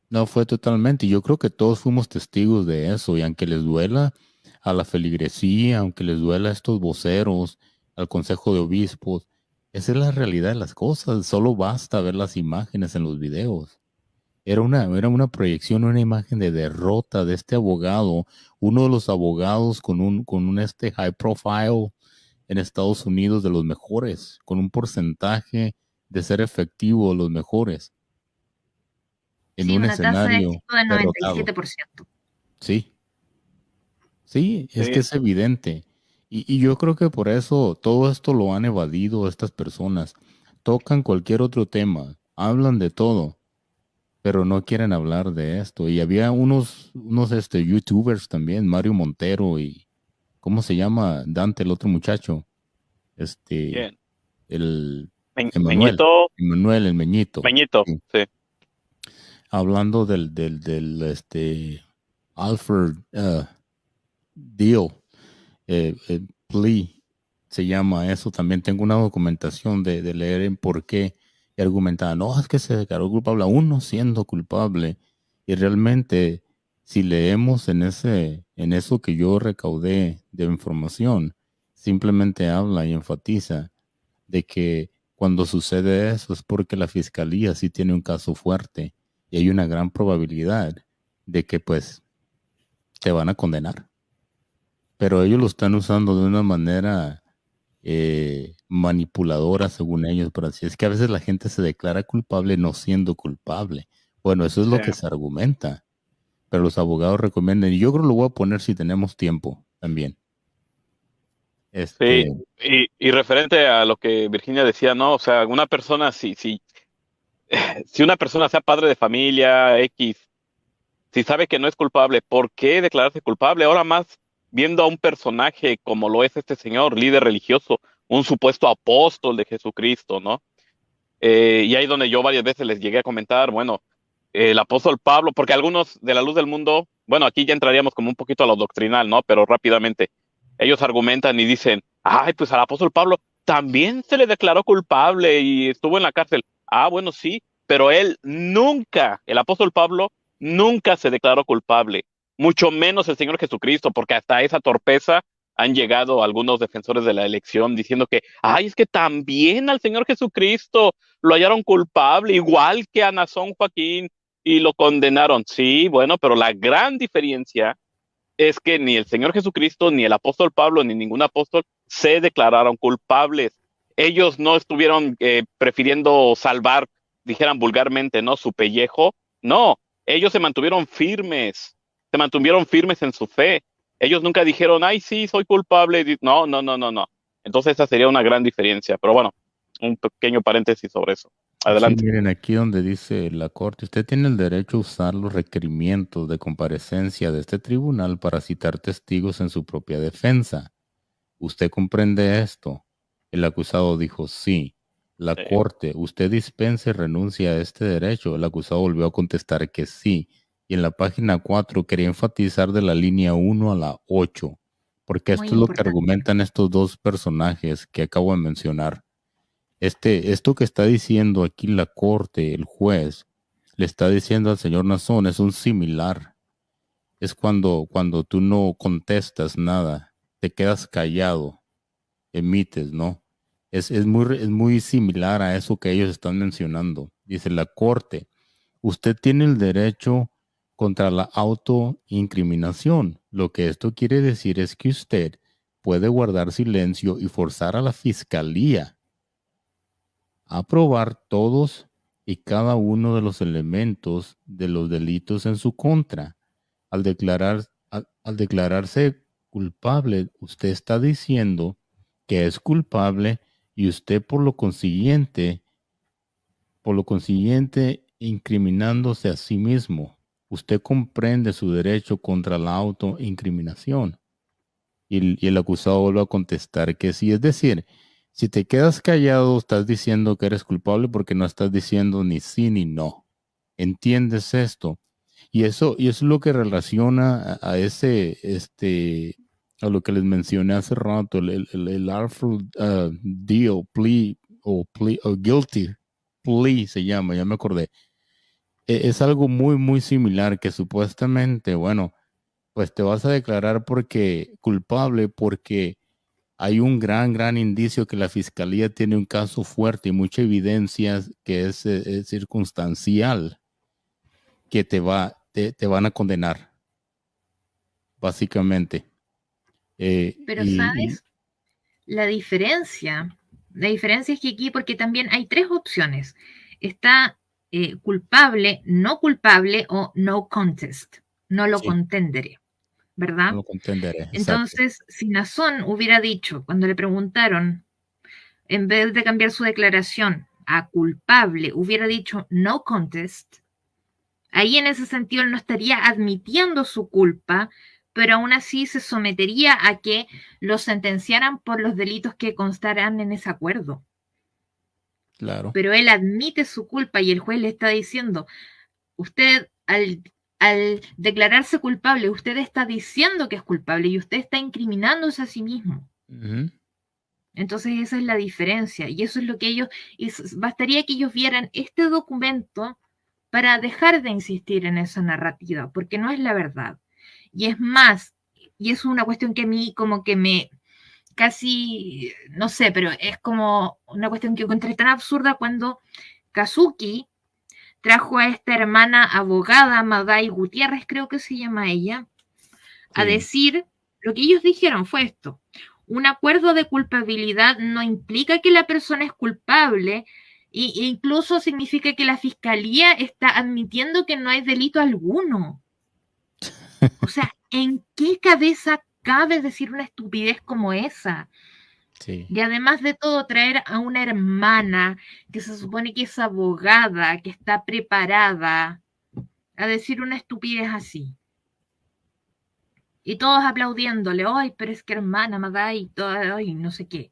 no fue totalmente. Yo creo que todos fuimos testigos de eso y aunque les duela a la feligresía, aunque les duela a estos voceros, al Consejo de Obispos, esa es la realidad de las cosas. Solo basta ver las imágenes en los videos. Era una proyección, una imagen de derrota de este abogado, uno de los abogados con un high profile en Estados Unidos de los mejores, con un porcentaje de ser efectivo de los mejores, en Sí, un una tasa de escenario éxito del derrotado. 97%. Sí, sí, es que sí, es evidente. Y yo creo que por eso todo esto lo han evadido estas personas. Tocan cualquier otro tema, hablan de todo, pero no quieren hablar de esto. Y había unos youtubers también, Mario Montero y, ¿cómo se llama? Dante, el otro muchacho, este, bien. el Emanuel, Meñito, Emanuel, el Meñito, Meñito, sí, sí. hablando Alfred Deal, plea, se llama eso. También tengo una documentación de leer en por qué y argumentaba, no, es que se declaró culpable aún no siendo culpable. Y realmente, si leemos en eso que yo recaudé de información, simplemente habla y enfatiza de que cuando sucede eso es porque la fiscalía sí tiene un caso fuerte y hay una gran probabilidad de que pues te van a condenar. Pero ellos lo están usando de una manera manipuladora, según ellos, pero así es que a veces la gente se declara culpable no siendo culpable. Bueno, eso es Sí. lo que se argumenta, pero los abogados recomiendan, y yo creo que lo voy a poner si tenemos tiempo también. Sí, Este, y referente a lo que Virginia decía, ¿no? O sea, una persona, si una persona sea padre de familia, X, si sabe que no es culpable, ¿por qué declararse culpable? Ahora más viendo a un personaje como lo es este señor, líder religioso, un supuesto apóstol de Jesucristo, ¿no? Y ahí donde yo varias veces les llegué a comentar, bueno, el apóstol Pablo, porque algunos de la luz del mundo, bueno, aquí ya entraríamos como un poquito a lo doctrinal, ¿no? Pero rápidamente, ellos argumentan y dicen, ay, pues al apóstol Pablo también se le declaró culpable y estuvo en la cárcel. Ah, bueno, sí, pero él nunca, el apóstol Pablo nunca se declaró culpable, mucho menos el Señor Jesucristo, porque hasta esa torpeza han llegado algunos defensores de la elección diciendo que, ay, es que también al Señor Jesucristo lo hallaron culpable, igual que a Nazón Joaquín, y lo condenaron. Sí, bueno, pero la gran diferencia es que ni el Señor Jesucristo, ni el apóstol Pablo, ni ningún apóstol se declararon culpables. Ellos no estuvieron prefiriendo salvar, dijeran vulgarmente, ¿no? Su pellejo. No, ellos se mantuvieron firmes en su fe. Ellos nunca dijeron, ay, sí, soy culpable. No, no, no, no, no. Entonces esa sería una gran diferencia. Pero bueno, un pequeño paréntesis sobre eso. sí, Adelante. miren, aquí donde dice la Corte, usted tiene el derecho a usar los requerimientos de comparecencia de este tribunal para citar testigos en su propia defensa. ¿Usted comprende esto? El acusado dijo sí. La Sí, corte, ¿usted dispensa y renuncia a este derecho? El acusado volvió a contestar que sí. Y en la página 4 quería enfatizar de la línea 1 a la 8, porque Muy esto es lo que importante. argumentan estos dos personajes que acabo de mencionar. Esto que está diciendo aquí la corte, el juez, le está diciendo al señor Nazón, es un similar. Es cuando tú no contestas nada, te quedas callado, emites, ¿no? Es muy similar a eso que ellos están mencionando. Dice la corte, usted tiene el derecho contra la autoincriminación. Lo que esto quiere decir es que usted puede guardar silencio y forzar a la fiscalía a probar todos y cada uno de los elementos de los delitos en su contra. Al declararse culpable, usted está diciendo que es culpable y usted por lo consiguiente, incriminándose a sí mismo. usted comprende su derecho contra la autoincriminación. Y el acusado vuelve a contestar que sí. Es decir, si te quedas callado, estás diciendo que eres culpable porque no estás diciendo ni sí ni no. ¿Entiendes esto? Y eso es lo que relaciona a ese, a lo que les mencioné hace rato, el artful deal, plea, o guilty plea se llama, ya me acordé. Es algo muy, muy similar que supuestamente, bueno, pues te vas a declarar porque culpable porque hay un gran indicio que la fiscalía tiene un caso fuerte y mucha evidencia que es circunstancial que te van a condenar, básicamente. Pero ¿sabes? La diferencia es que aquí, porque también hay tres opciones. Está culpable, no culpable o no contest. No lo Sí, contenderé, no ¿verdad? lo contenderé, exacto. Entonces, si Nazón hubiera dicho, cuando le preguntaron, en vez de cambiar su declaración a culpable, hubiera dicho no contest, ahí en ese sentido él no estaría admitiendo su culpa, pero aún así se sometería a que lo sentenciaran por los delitos que constaran en ese acuerdo. Claro. Pero él admite su culpa y el juez le está diciendo, usted al declararse culpable, usted está diciendo que es culpable y usted está incriminándose a sí mismo. Uh-huh. Entonces esa es la diferencia y eso es lo que ellos, bastaría que ellos vieran este documento para dejar de insistir en esa narrativa, porque no es la verdad. Y es más, y es una cuestión que a mí como que me casi, no sé, pero es como una cuestión que encontré tan absurda cuando Kazuki trajo a esta hermana abogada, Madai Gutiérrez, creo que se llama ella, a Sí. decir, lo que ellos dijeron fue esto: un acuerdo de culpabilidad no implica que la persona es culpable e incluso significa que la fiscalía está admitiendo que no hay delito alguno. O sea, ¿en qué cabeza cabe decir una estupidez como esa? Sí. Y además de todo, traer a una hermana que se supone que es abogada, que está preparada, a decir una estupidez así. Y todos aplaudiéndole, ay, pero es que hermana, Madai, ay, no sé qué.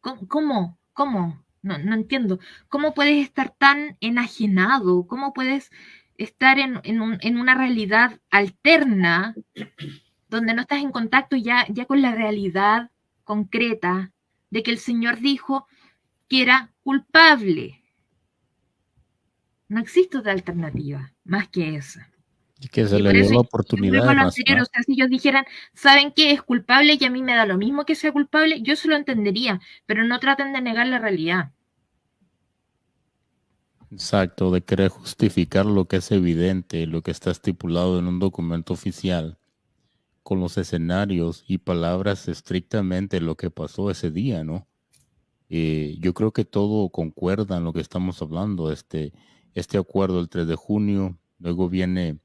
¿Cómo? ¿Cómo? No entiendo. ¿Cómo puedes estar tan enajenado? ¿Cómo puedes estar en una realidad alterna donde no estás en contacto ya con la realidad concreta de que el Señor dijo que era culpable? No existe otra alternativa más que esa. Y que se Y le por dio eso la yo oportunidad vuelvo de a lo anterior, o razonar. sea, si ellos dijeran, ¿saben qué? Es culpable y a mí me da lo mismo que sea culpable, yo se lo entendería, pero no traten de negar la realidad. Exacto, de querer justificar lo que es evidente, lo que está estipulado en un documento oficial, con los escenarios y palabras estrictamente lo que pasó ese día, ¿no? Yo creo que todo concuerda en lo que estamos hablando. Este acuerdo el 3 de junio, luego viene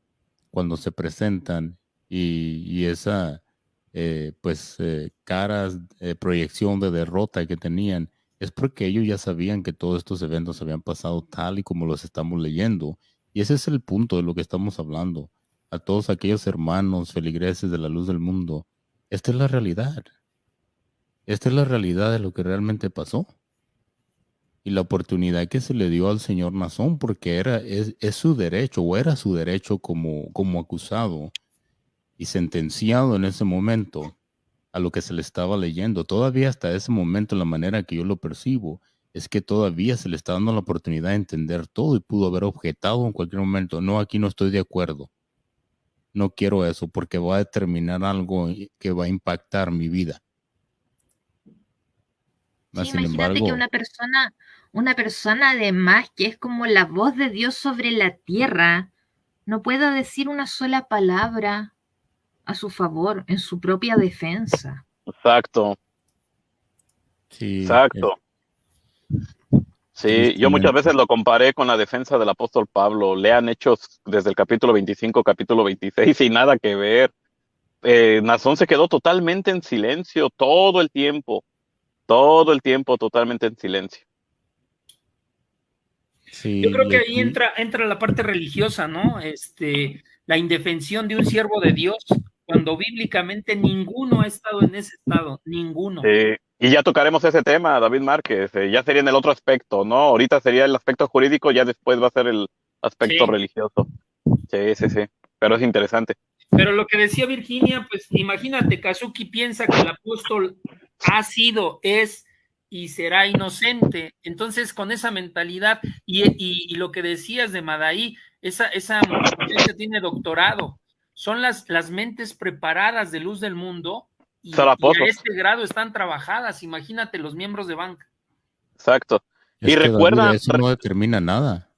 cuando se presentan y esa caras, proyección de derrota que tenían, es porque ellos ya sabían que todos estos eventos habían pasado tal y como los estamos leyendo. Y ese es el punto de lo que estamos hablando. A todos aquellos hermanos feligreses de la luz del mundo, esta es la realidad. Esta es la realidad de lo que realmente pasó y la oportunidad que se le dio al señor Nazón, porque es su derecho, o era su derecho como acusado y sentenciado en ese momento a lo que se le estaba leyendo. Todavía hasta ese momento, la manera que yo lo percibo, es que todavía se le está dando la oportunidad de entender todo y pudo haber objetado en cualquier momento. No, aquí no estoy de acuerdo. No quiero eso porque va a determinar algo que va a impactar mi vida. Sí, Sin imagínate que embargo, una persona además que es como la voz de Dios sobre la tierra, no pueda decir una sola palabra a su favor, en su propia defensa. Exacto, sí, exacto. Sí, yo muchas tristemente. veces lo comparé con la defensa del apóstol Pablo. Lean Hechos desde el capítulo 25, capítulo 26 y nada que ver. Nazón se quedó totalmente en silencio todo el tiempo totalmente en silencio. Sí, Yo creo que ahí entra la parte religiosa, ¿no? La indefensión de un siervo de Dios, cuando bíblicamente ninguno ha estado en ese estado, ninguno. Y ya tocaremos ese tema, David Márquez. Ya sería en el otro aspecto, ¿no? Ahorita sería el aspecto jurídico, ya después va a ser el aspecto Sí. religioso. Sí, sí, sí. Pero es interesante. Pero lo que decía Virginia, pues imagínate, Kazuki piensa que el apóstol ha sido, es y será inocente. Entonces, con esa mentalidad, y lo que decías de Madai, esa muchacha tiene doctorado. Son las mentes preparadas de luz del mundo y a Zarapozos. este grado están trabajadas. Imagínate los miembros de banca. Exacto. Y Es que David, recuerdan, eso no determina nada.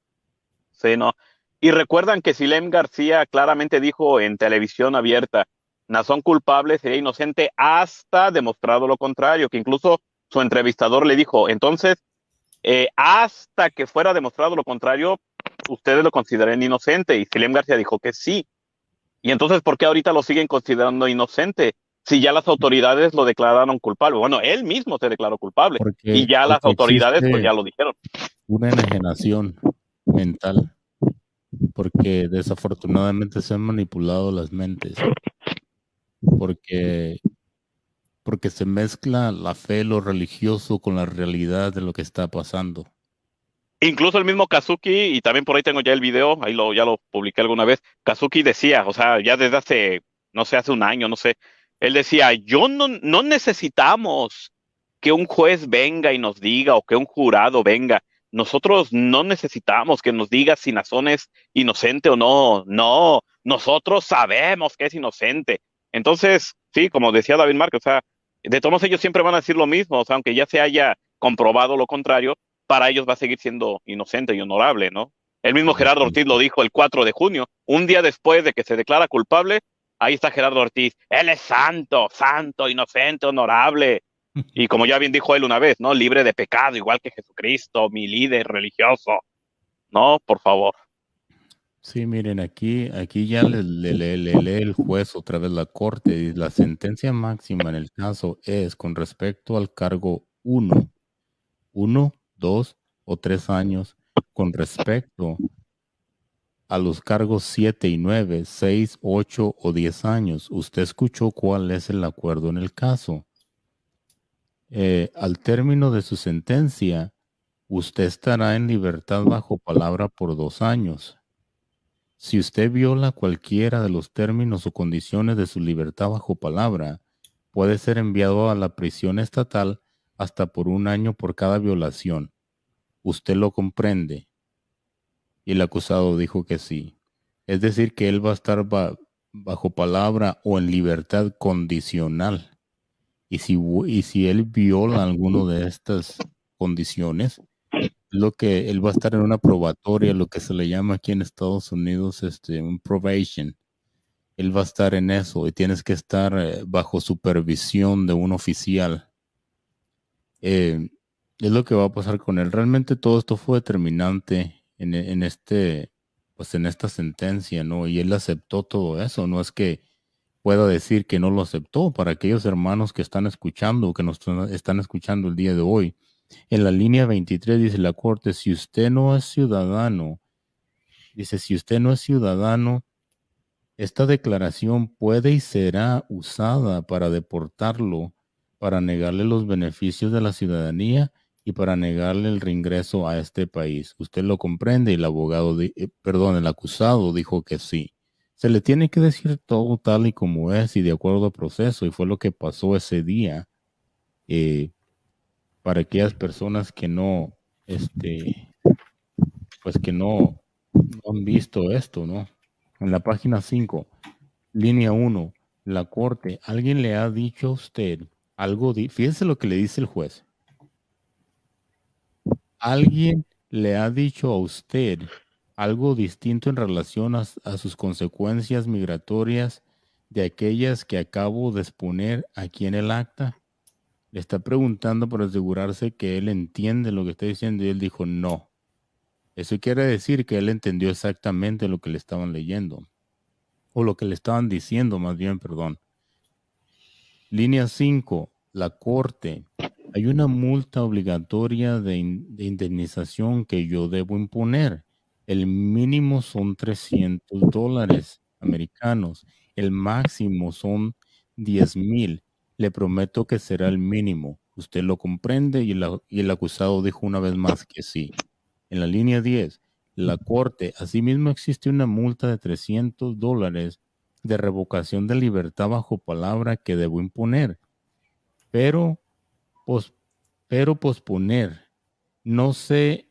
sí, no. Y recuerdan que Silem García claramente dijo en televisión abierta, Nazón culpable sería inocente hasta demostrado lo contrario, que incluso su entrevistador le dijo, entonces, hasta que fuera demostrado lo contrario, ustedes lo consideren inocente. Y Silem García dijo que sí. Y entonces, ¿por qué ahorita lo siguen considerando inocente? Si ya las autoridades lo declararon culpable. Bueno, él mismo se declaró culpable. Y ya las Porque autoridades, pues existe ya lo dijeron. una enajenación mental, porque desafortunadamente se han manipulado las mentes, porque, porque se mezcla la fe, lo religioso con la realidad de lo que está pasando. Incluso el mismo Kazuki, y también por ahí tengo ya el video, ya lo publiqué alguna vez, Kazuki decía, o sea, ya desde hace, no sé, hace un año, no sé, él decía, no necesitamos que un juez venga y nos diga, o que un jurado venga. Nosotros no necesitamos que nos diga si Nazón es inocente o no. No, nosotros sabemos que es inocente. Entonces, sí, como decía David Márquez, o sea, de todos modos ellos siempre van a decir lo mismo, o sea, aunque ya se haya comprobado lo contrario, para ellos va a seguir siendo inocente y honorable, ¿no? El mismo Gerardo Ortiz lo dijo el 4 de junio, un día después de que se declara culpable, ahí está Gerardo Ortiz, él es santo, santo, inocente, honorable, y como ya bien dijo él una vez, ¿no? Libre de pecado, igual que Jesucristo, mi líder religioso, ¿no? Por favor. Sí, miren, aquí ya le lee el juez otra vez la corte y la sentencia máxima en el caso es con respecto al cargo 1, 2 o 3 años, con respecto a los cargos 7 y 9, 6, 8 o 10 años. Usted escuchó cuál es el acuerdo en el caso. Al término de su sentencia, usted estará en libertad bajo palabra por 2 años. Si usted viola cualquiera de los términos o condiciones de su libertad bajo palabra, puede ser enviado a la prisión estatal hasta por 1 año por cada violación. ¿Usted lo comprende? Y el acusado dijo que sí. Es decir, que él va a estar bajo palabra o en libertad condicional. Y si él viola alguno de estas condiciones, lo que él va a estar en una probatoria, lo que se le llama aquí en Estados Unidos, un probation. Él va a estar en eso y tienes que estar bajo supervisión de un oficial. Es lo que va a pasar con él. Realmente todo esto fue determinante pues en esta sentencia, ¿no? Y él aceptó todo eso. No es que pueda decir que no lo aceptó. Para aquellos hermanos que están escuchando, que nos están escuchando el día de hoy, en la línea 23 dice la corte, si usted no es ciudadano, esta declaración puede y será usada para deportarlo, para negarle los beneficios de la ciudadanía y para negarle el reingreso a este país. ¿Usted lo comprende? Y el el acusado dijo que sí. Se le tiene que decir todo tal y como es y de acuerdo al proceso, y fue lo que pasó ese día. Para aquellas personas que no, pues que no han visto esto, ¿no? En la página 5, línea 1, la corte, ¿alguien le ha dicho a usted algo? Fíjense lo que le dice el juez. ¿Alguien le ha dicho a usted algo distinto en relación a sus consecuencias migratorias de aquellas que acabo de exponer aquí en el acta? Le está preguntando para asegurarse que él entiende lo que está diciendo y él dijo no. Eso quiere decir que él entendió exactamente lo que le estaban leyendo. O lo que le estaban diciendo, más bien, perdón. Línea 5, la corte. hay una multa obligatoria de indemnización que yo debo imponer. El mínimo son $300 americanos. El máximo son 10,000. Le prometo que será el mínimo. Usted lo comprende y el acusado dijo una vez más que sí. En la línea 10, la corte, asimismo existe una multa de $300 de revocación de libertad bajo palabra que debo imponer, pero, pos- pero posponer no se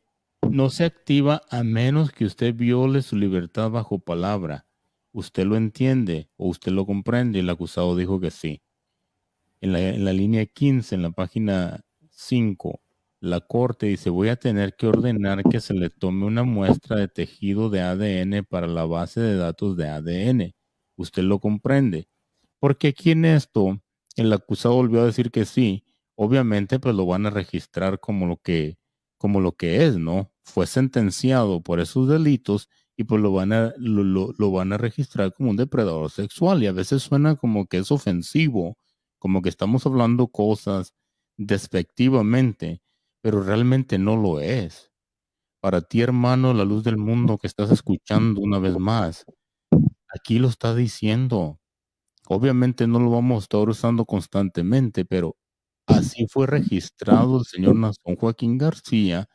activa a menos que usted viole su libertad bajo palabra. ¿Usted lo entiende o usted lo comprende? El acusado dijo que sí. En la línea 15, en la página 5, la corte dice, voy a tener que ordenar que se le tome una muestra de tejido de ADN para la base de datos de ADN. ¿Usted lo comprende? Porque aquí en esto, el acusado volvió a decir que sí. Obviamente, pues lo van a registrar como lo que es, ¿no? Fue sentenciado por esos delitos y pues lo van a registrar como un depredador sexual. Y a veces suena como que es ofensivo, como que estamos hablando cosas despectivamente, pero realmente no lo es. Para ti, hermano, la luz del mundo que estás escuchando una vez más, aquí lo está diciendo. Obviamente no lo vamos a estar usando constantemente, pero así fue registrado el señor Nazón Joaquín García,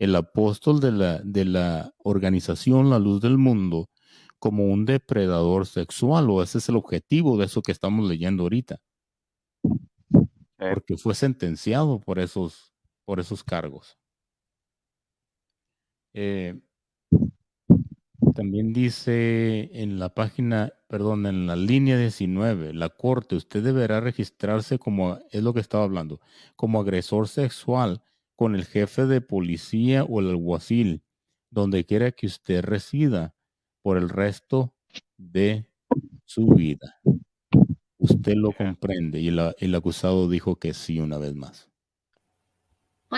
el apóstol de la organización La Luz del Mundo, como un depredador sexual, o ese es el objetivo de eso que estamos leyendo ahorita, porque fue sentenciado por esos cargos. También dice en la línea 19, la corte, usted deberá registrarse como, es lo que estaba hablando, como agresor sexual con el jefe de policía o el alguacil, donde quiera que usted resida, por el resto de su vida. Usted lo comprende y el acusado dijo que sí una vez más.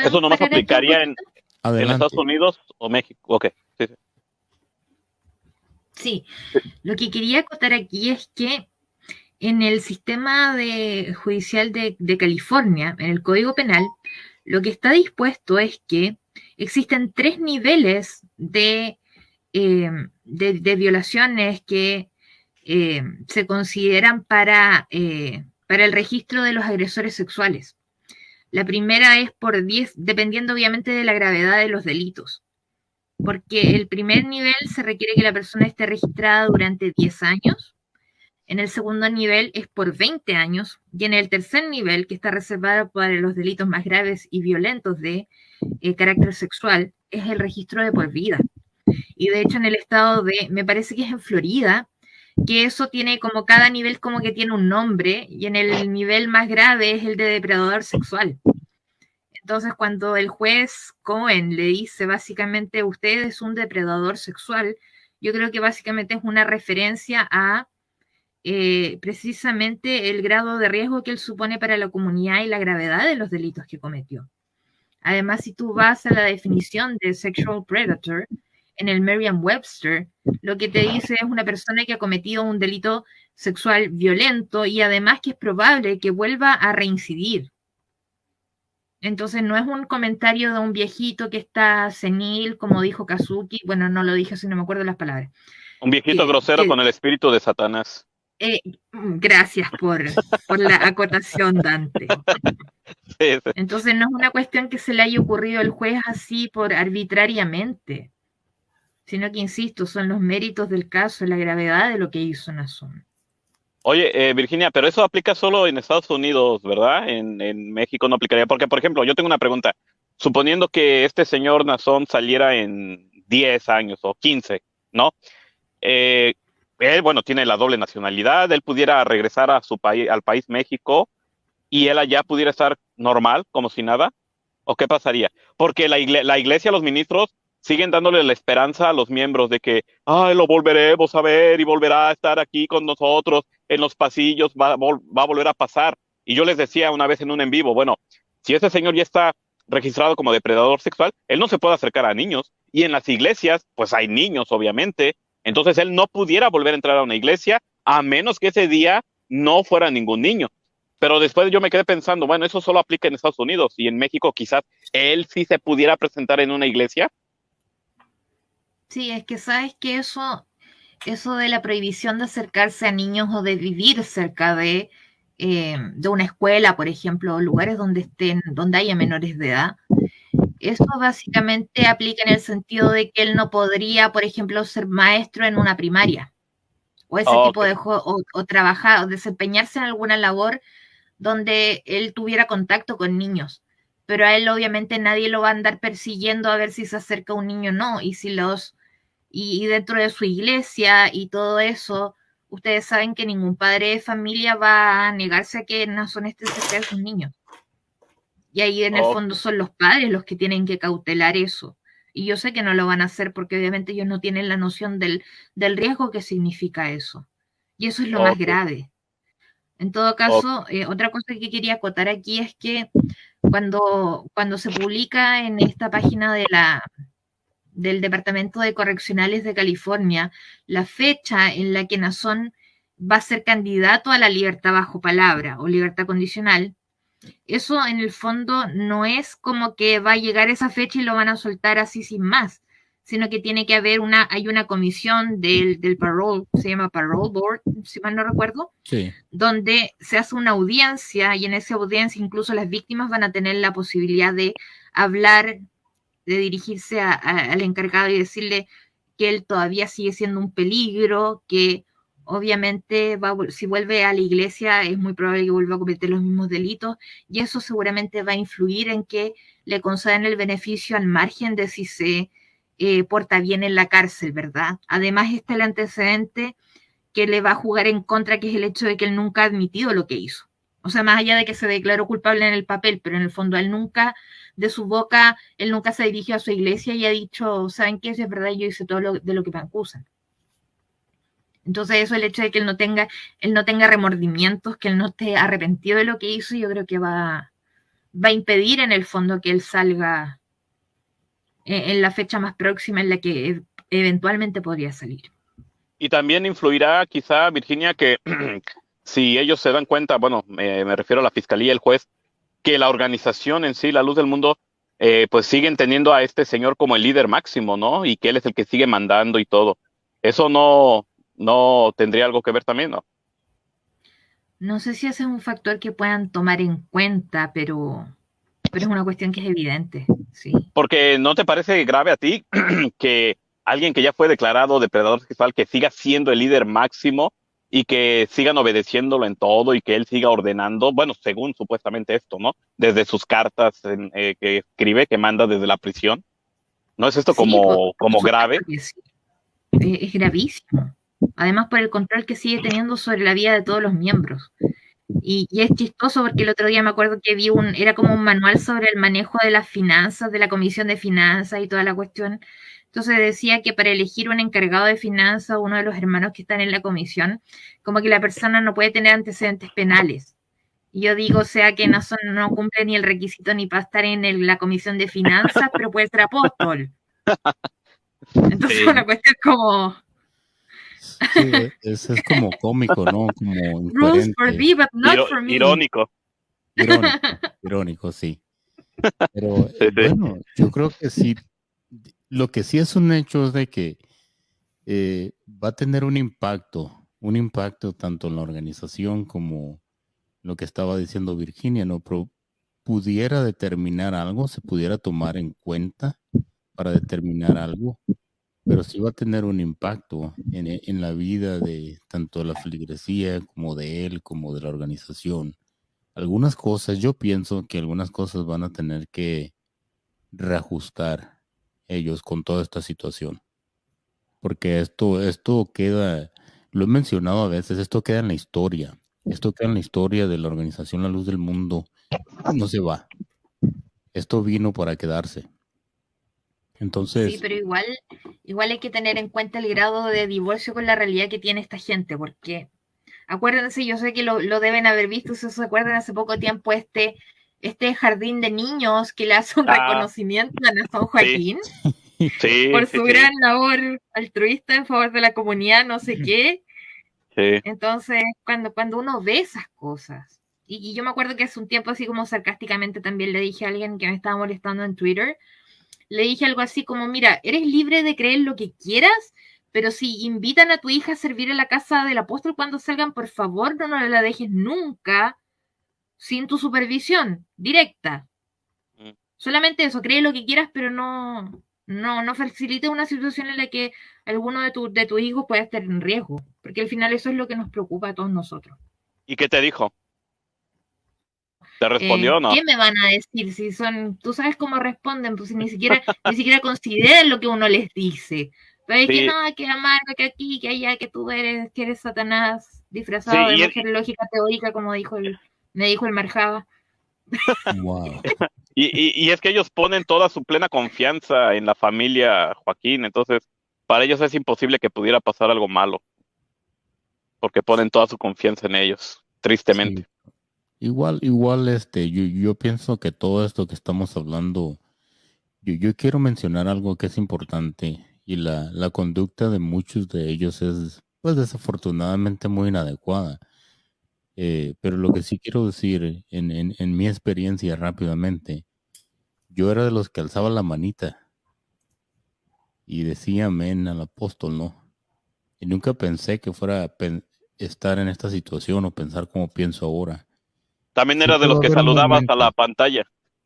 ¿Eso nomás parar aquí un aplicaría en Adelante. Estados Unidos o México? Ok, sí, sí. Sí, lo que quería acotar aquí es que en el sistema judicial de California, en el Código Penal, lo que está dispuesto es que existen 3 niveles de violaciones que se consideran para el registro de los agresores sexuales. La primera es por 10, dependiendo obviamente de la gravedad de los delitos. Porque el primer nivel se requiere que la persona esté registrada durante 10 años. En el segundo nivel es por 20 años. Y en el tercer nivel, que está reservado para los delitos más graves y violentos de carácter sexual, es el registro de por vida. Y de hecho en el estado me parece que es en Florida, que eso tiene como cada nivel como que tiene un nombre, y en el nivel más grave es el de depredador sexual. Entonces, cuando el juez Cohen le dice básicamente usted es un depredador sexual, yo creo que básicamente es una referencia a precisamente el grado de riesgo que él supone para la comunidad y la gravedad de los delitos que cometió. Además, si tú vas a la definición de sexual predator en el Merriam-Webster, lo que te dice es una persona que ha cometido un delito sexual violento y además que es probable que vuelva a reincidir. Entonces no es un comentario de un viejito que está senil, como dijo Kazuki. Bueno, no lo dije, si no me acuerdo las palabras. Un viejito grosero con el espíritu de Satanás. Gracias por la acotación, Dante. Sí, sí. Entonces no es una cuestión que se le haya ocurrido al juez así por arbitrariamente, sino que, insisto, son los méritos del caso, la gravedad de lo que hizo Nazón. Oye, Virginia, pero eso aplica solo en Estados Unidos, ¿verdad? En México no aplicaría. Porque, por ejemplo, yo tengo una pregunta. Suponiendo que este señor Nazón saliera en 10 años o 15, ¿no? Él, bueno, tiene la doble nacionalidad, él pudiera regresar a su país, al país México, y él allá pudiera estar normal, como si nada. ¿O qué pasaría? Porque la iglesia, los ministros, siguen dándole la esperanza a los miembros de que, ay, lo volveremos a ver y volverá a estar aquí con nosotros en los pasillos, va a volver a pasar. Y yo les decía una vez en un en vivo, bueno, si ese señor ya está registrado como depredador sexual, él no se puede acercar a niños. Y en las iglesias, pues hay niños, obviamente. Entonces él no pudiera volver a entrar a una iglesia a menos que ese día no fuera ningún niño. Pero después yo me quedé pensando, bueno, eso solo aplica en Estados Unidos y en México quizás él sí se pudiera presentar en una iglesia. Sí, es que sabes que eso de la prohibición de acercarse a niños o de vivir cerca de una escuela, por ejemplo, o lugares donde haya menores de edad, eso básicamente aplica en el sentido de que él no podría, por ejemplo, ser maestro en una primaria, o ese Oh, tipo ok. o trabajar, o desempeñarse en alguna labor donde él tuviera contacto con niños. Pero a él obviamente nadie lo va a andar persiguiendo a ver si se acerca un niño o no, y dentro de su iglesia y todo eso, ustedes saben que ningún padre de familia va a negarse a que Nazón esté cerca de sus niños. Y ahí en el Ok. fondo son los padres los que tienen que cautelar eso. Y yo sé que no lo van a hacer porque obviamente ellos no tienen la noción del riesgo que significa eso. Y eso es lo más Ok. grave. En todo Ok. caso, otra cosa que quería acotar aquí es que cuando se publica en esta página del Departamento de Correccionales de California la fecha en la que Nazón va a ser candidato a la libertad bajo palabra o libertad condicional, eso en el fondo no es como que va a llegar esa fecha y lo van a soltar así sin más, sino que tiene que haber hay una comisión del parole, se llama Parole Board, si mal no recuerdo, Sí. donde se hace una audiencia y en esa audiencia incluso las víctimas van a tener la posibilidad de hablar, de dirigirse al encargado y decirle que él todavía sigue siendo un peligro, que obviamente si vuelve a la iglesia es muy probable que vuelva a cometer los mismos delitos y eso seguramente va a influir en que le concedan el beneficio al margen de si se porta bien en la cárcel, ¿verdad? Además está el antecedente que le va a jugar en contra, que es el hecho de que él nunca ha admitido lo que hizo. O sea, más allá de que se declaró culpable en el papel, pero en el fondo él nunca, de su boca, él nunca se dirigió a su iglesia y ha dicho, ¿saben qué? Si es verdad, yo hice todo de lo que me acusan. Entonces eso, el hecho de que él no tenga remordimientos, que él no esté arrepentido de lo que hizo, yo creo que va a impedir en el fondo que él salga en la fecha más próxima en la que eventualmente podría salir. Y también influirá quizá, Virginia, que si ellos se dan cuenta, bueno, me refiero a la fiscalía, el juez, que la organización en sí, la Luz del Mundo, pues siguen teniendo a este señor como el líder máximo, ¿no? Y que él es el que sigue mandando y todo. Eso no tendría algo que ver también, ¿no? No sé si ese es un factor que puedan tomar en cuenta, pero es una cuestión que es evidente, sí. Porque ¿no te parece grave a ti que alguien que ya fue declarado depredador sexual que siga siendo el líder máximo y que sigan obedeciéndolo en todo y que él siga ordenando, bueno, según supuestamente esto, ¿no? Desde sus cartas que escribe, que manda desde la prisión. ¿No es esto Sí, por como supuesto grave? que sí. Es gravísimo. Además, por el control que sigue teniendo sobre la vida de todos los miembros. Y es chistoso porque el otro día me acuerdo que era como un manual sobre el manejo de las finanzas, de la comisión de finanzas y toda la cuestión. Entonces decía que para elegir un encargado de finanzas, uno de los hermanos que están en la comisión, como que la persona no puede tener antecedentes penales. Y yo digo, o sea, que no cumple ni el requisito ni para estar en la comisión de finanzas, pero puede ser apóstol. Entonces, Sí. una cuestión como Sí, eso es como cómico, ¿no? Como rules for incoherente. thee, but not for me. Irónico. Irónico, irónico, sí. Pero Sí, sí. bueno, yo creo que sí. Lo que sí es un hecho es de que va a tener un impacto tanto en la organización como lo que estaba diciendo Virginia, ¿no? Pudiera determinar algo, se pudiera tomar en cuenta para determinar algo, pero sí va a tener un impacto en la vida de tanto la feligresía como de él, como de la organización. Algunas cosas, yo pienso que algunas cosas van a tener que reajustar ellos con toda esta situación. Porque esto queda, lo he mencionado a veces, esto queda en la historia. Esto queda en la historia de la organización La Luz del Mundo y no se va. Esto vino para quedarse. Sí, Entonces, pero igual hay que tener en cuenta el grado de divorcio con la realidad que tiene esta gente, porque acuérdense, yo sé que lo deben haber visto, si se acuerdan hace poco tiempo este jardín de niños que le hace un Ah, reconocimiento a San sí, Joaquín sí, por sí, su sí, gran labor altruista en favor de la comunidad, no sé qué. sí. Entonces, cuando uno ve esas cosas y yo me acuerdo que hace un tiempo así como sarcásticamente también le dije a alguien que me estaba molestando en Twitter, le dije algo así como, mira, eres libre de creer lo que quieras, pero si invitan a tu hija a servir en la casa del apóstol cuando salgan, por favor, no la dejes nunca sin tu supervisión directa. Solamente eso, cree lo que quieras, pero no facilite una situación en la que alguno de tus hijos pueda estar en riesgo, porque al final eso es lo que nos preocupa a todos nosotros. ¿Y qué te dijo? ¿Te respondió o no? ¿Qué me van a decir si son, tú sabes cómo responden, pues ni siquiera consideran lo que uno les dice? Pero es que no, que amargo, que aquí, que allá, que tú eres Satanás disfrazado de mujer lógica teórica, como me dijo el Marjaba. Wow. Y es que ellos ponen toda su plena confianza en la familia Joaquín, entonces para ellos es imposible que pudiera pasar algo malo, porque ponen toda su confianza en ellos, tristemente. Sí. Igual, yo pienso que todo esto que estamos hablando, yo quiero mencionar algo que es importante, y la conducta de muchos de ellos es, pues, desafortunadamente muy inadecuada. Pero lo que sí quiero decir, en mi experiencia rápidamente, yo era de los que alzaba la manita y decía amén al apóstol, ¿no? Y nunca pensé que fuera a estar en esta situación o pensar como pienso ahora. También era de los que saludabas a la pantalla.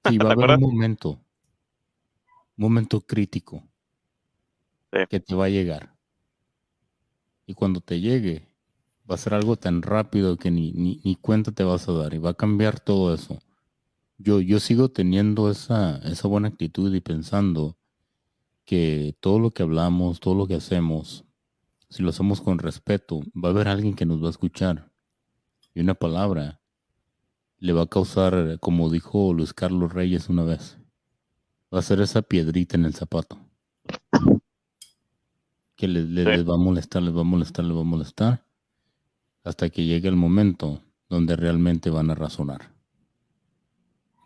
Sí, va a haber un momento crítico que te va a llegar. Y cuando te llegue, va a ser algo tan rápido que ni cuenta te vas a dar y va a cambiar todo eso. Yo sigo teniendo esa buena actitud y pensando que todo lo que hablamos, todo lo que hacemos, si lo hacemos con respeto, va a haber alguien que nos va a escuchar. Y una palabra le va a causar, como dijo Luis Carlos Reyes una vez, va a ser esa piedrita en el zapato. Que les va a molestar, les va a molestar, les va a molestar, hasta que llegue el momento donde realmente van a razonar.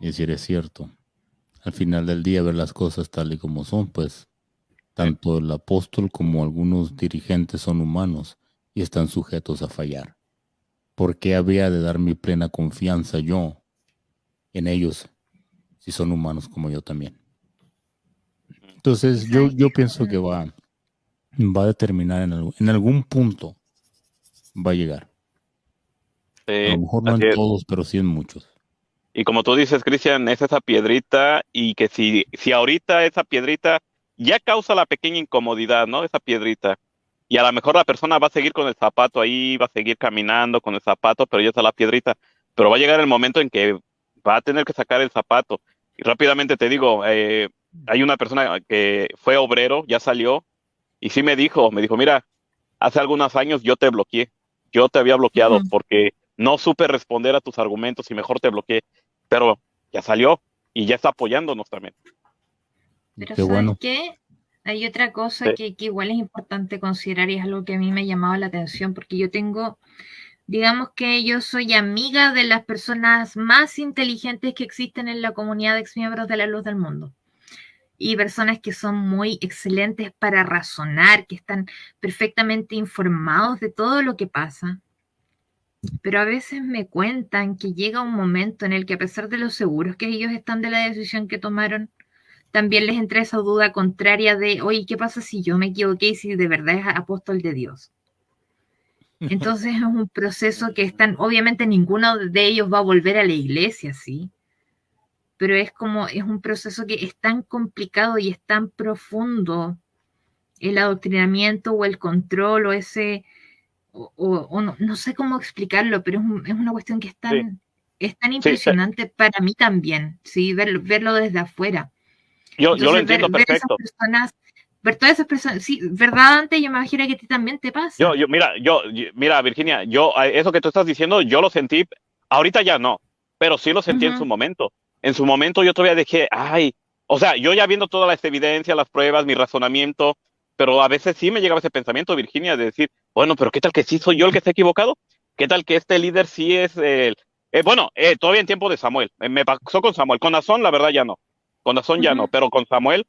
Y decir, es cierto. Al final del día, ver las cosas tal y como son, pues tanto el apóstol como algunos dirigentes son humanos y están sujetos a fallar. ¿Por qué había de dar mi plena confianza yo en ellos si son humanos como yo también? Entonces yo pienso que va a determinar en algún punto, va a llegar. A lo mejor no en todos, pero sí en muchos. Y como tú dices, Cristian, es esa piedrita, y que si ahorita esa piedrita ya causa la pequeña incomodidad, ¿no? Esa piedrita. Y a lo mejor la persona va a seguir con el zapato ahí, va a seguir caminando con el zapato, pero ya está la piedrita. Pero va a llegar el momento en que va a tener que sacar el zapato. Y rápidamente te digo, hay una persona que fue obrero, ya salió, y sí me dijo, mira, hace algunos años yo te bloqueé. Yo te había bloqueado porque no supe responder a tus argumentos y mejor te bloqueé. Pero ya salió y ya está apoyándonos también. Pero ¿sabes qué? Hay otra cosa que igual es importante considerar y es algo que a mí me llamaba la atención, porque yo digamos que yo soy amiga de las personas más inteligentes que existen en la comunidad de exmiembros de la Luz del Mundo. Y personas que son muy excelentes para razonar, que están perfectamente informados de todo lo que pasa. Pero a veces me cuentan que llega un momento en el que, a pesar de lo seguros que ellos están de la decisión que tomaron, también les entra esa duda contraria de, oye, ¿qué pasa si yo me equivoqué y si de verdad es apóstol de Dios? Entonces es un proceso que obviamente ninguno de ellos va a volver a la iglesia, ¿sí? Pero es un proceso que es tan complicado y es tan profundo el adoctrinamiento o el control o ese, no sé cómo explicarlo, pero es una cuestión que es tan impresionante para mí también, ¿sí? Verlo desde afuera. Yo lo entiendo perfecto. Ver todas esas personas, sí, ¿verdad, Dante? Yo me imagino que a ti también te pasa. Mira, Virginia, eso que tú estás diciendo, yo lo sentí, ahorita ya no, pero sí lo sentí en su momento. En su momento yo todavía dije, o sea, yo ya viendo toda la evidencia, las pruebas, mi razonamiento, pero a veces sí me llegaba ese pensamiento, Virginia, de decir, bueno, pero ¿qué tal que sí soy yo el que está equivocado? ¿Qué tal que este líder sí es el... todavía en tiempo de Samuel, me pasó con Samuel, con Nazón la verdad ya no, con Nazón ya no, pero con Samuel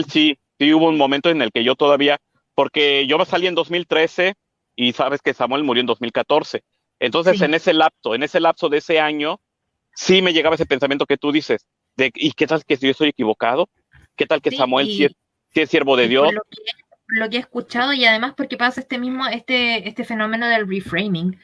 sí hubo un momento en el que yo todavía, porque yo salí en 2013 y sabes que Samuel murió en 2014, Entonces, Sí. en ese lapso de ese año, sí me llegaba ese pensamiento que tú dices, ¿y qué tal que yo estoy equivocado? ¿Qué tal que Sí, Samuel sí es siervo de y por Dios? lo que he escuchado, y además porque pasa este fenómeno del reframing.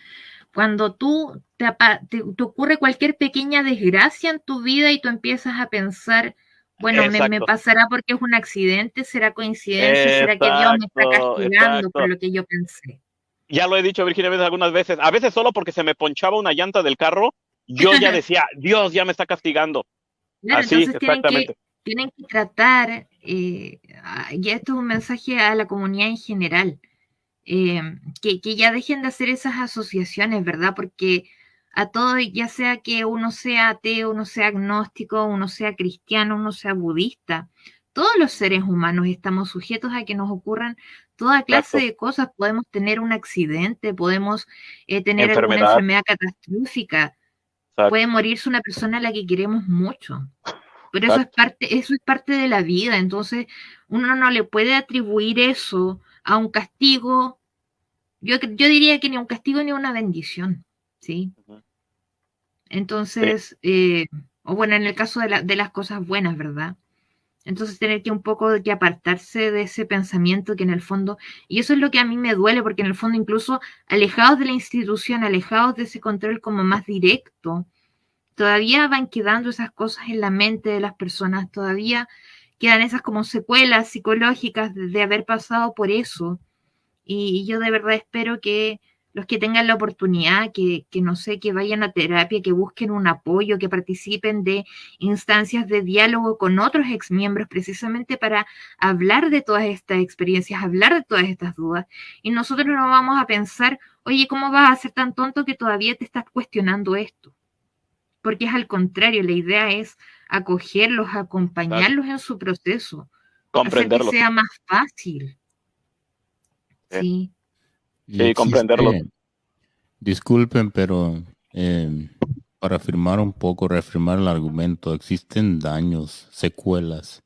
Cuando te ocurre cualquier pequeña desgracia en tu vida y tú empiezas a pensar, bueno, me Exacto, pasará porque es un accidente, será coincidencia, será que Dios me está exacto, castigando por exacto. lo que yo pensé. Ya lo he dicho, Virginia, algunas veces. A veces solo porque se me ponchaba una llanta del carro, yo ya decía, Dios ya me está castigando. Claro, Así, entonces exactamente. tienen que tratar, y esto es un mensaje a la comunidad en general, eh, que ya dejen de hacer esas asociaciones, ¿verdad? Porque a todo, ya sea que uno sea ateo, uno sea agnóstico, uno sea cristiano, uno sea budista, todos los seres humanos estamos sujetos a que nos ocurran toda clase Exacto. de cosas. Podemos tener un accidente, podemos tener alguna Enfermedad, enfermedad catastrófica, puede exacto. morirse una persona a la que queremos mucho. Pero Exacto. eso es parte de la vida, entonces uno no le puede atribuir eso a un castigo. Yo diría que ni un castigo ni una bendición, ¿sí? Ujú. Sí, Entonces, o bueno, en el caso de las cosas buenas, ¿verdad? Entonces tener que un poco que apartarse de ese pensamiento que en el fondo, y eso es lo que a mí me duele, porque en el fondo incluso alejados de la institución, alejados de ese control como más directo, todavía van quedando esas cosas en la mente de las personas, todavía quedan esas como secuelas psicológicas de haber pasado por eso. Y yo de verdad espero que los que tengan la oportunidad, que no sé, que vayan a terapia, que busquen un apoyo, que participen de instancias de diálogo con otros exmiembros precisamente para hablar de todas estas experiencias, hablar de todas estas dudas. Y nosotros no vamos a pensar, oye, ¿cómo vas a ser tan tonto que todavía te estás cuestionando esto? Porque es al contrario, la idea es acogerlos, exacto. acompañarlos en su proceso, hacer que Comprenderlos. sea más fácil, Sí, ¿sí? Y sí, comprenderlos. existe, disculpen, pero eh, para afirmar un poco, reafirmar el argumento, existen daños, secuelas.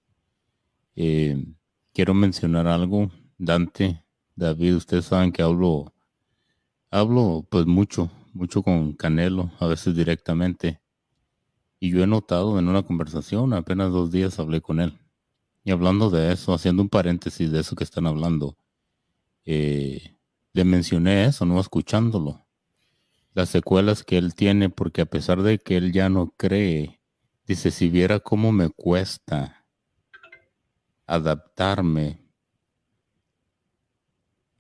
Eh, quiero mencionar algo, Dante, David, ustedes saben que hablo pues mucho con Canelo, a veces directamente. Y yo he notado en una conversación, apenas 2 días hablé con él. Y hablando de eso, haciendo un paréntesis de eso que están hablando, eh, le mencioné eso, no escuchándolo. Las secuelas que él tiene, porque a pesar de que él ya no cree, dice, si viera cómo me cuesta adaptarme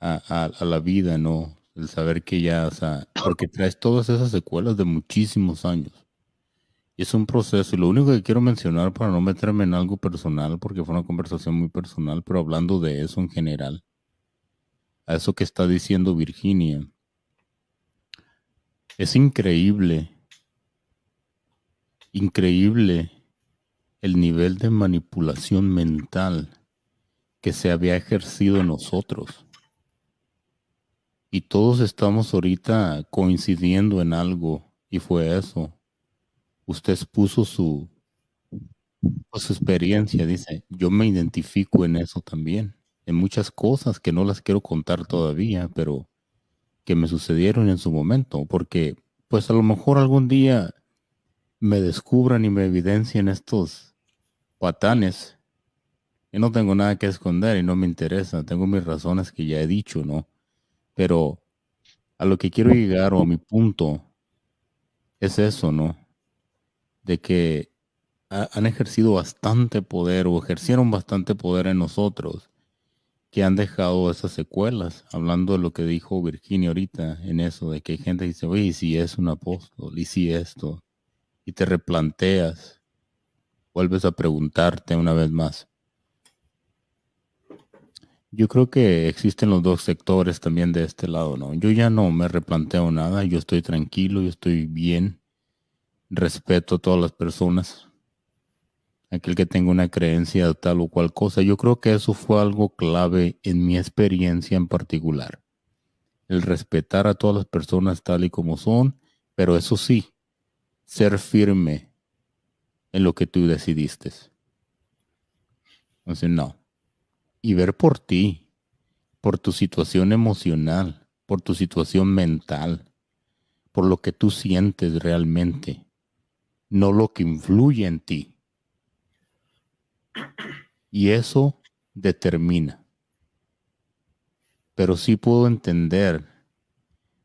a la vida, ¿no? El saber que ya, o sea, porque traes todas esas secuelas de muchísimos años. Y es un proceso, y lo único que quiero mencionar para no meterme en algo personal, porque fue una conversación muy personal, pero hablando de eso en general, a eso que está diciendo Virginia, es increíble el nivel de manipulación mental que se había ejercido en nosotros. Y todos estamos ahorita coincidiendo en algo, y fue eso. Usted expuso su experiencia, dice, yo me identifico en eso también, en muchas cosas que no las quiero contar todavía, pero que me sucedieron en su momento, porque pues a lo mejor algún día me descubran y me evidencien estos patanes. Yo no tengo nada que esconder y no me interesa, tengo mis razones que ya he dicho, ¿no? Pero a lo que quiero llegar o a mi punto es eso, ¿no? De que han ejercido bastante poder o ejercieron bastante poder en nosotros que han dejado esas secuelas, hablando de lo que dijo Virginia ahorita en eso, de que hay gente que dice, oye, ¿y si es un apóstol? ¿Y si esto? Y te replanteas, vuelves a preguntarte una vez más. Yo creo que existen los dos sectores también de este lado, ¿no? Yo ya no me replanteo nada, yo estoy tranquilo, yo estoy bien, respeto a todas las personas, aquel que tenga una creencia de tal o cual cosa. Yo creo que eso fue algo clave en mi experiencia en particular, el respetar a todas las personas tal y como son, pero eso sí, ser firme en lo que tú decidiste. Entonces, no. Y ver por ti, por tu situación emocional, por tu situación mental, por lo que tú sientes realmente, no lo que influye en ti. Y eso determina. Pero sí puedo entender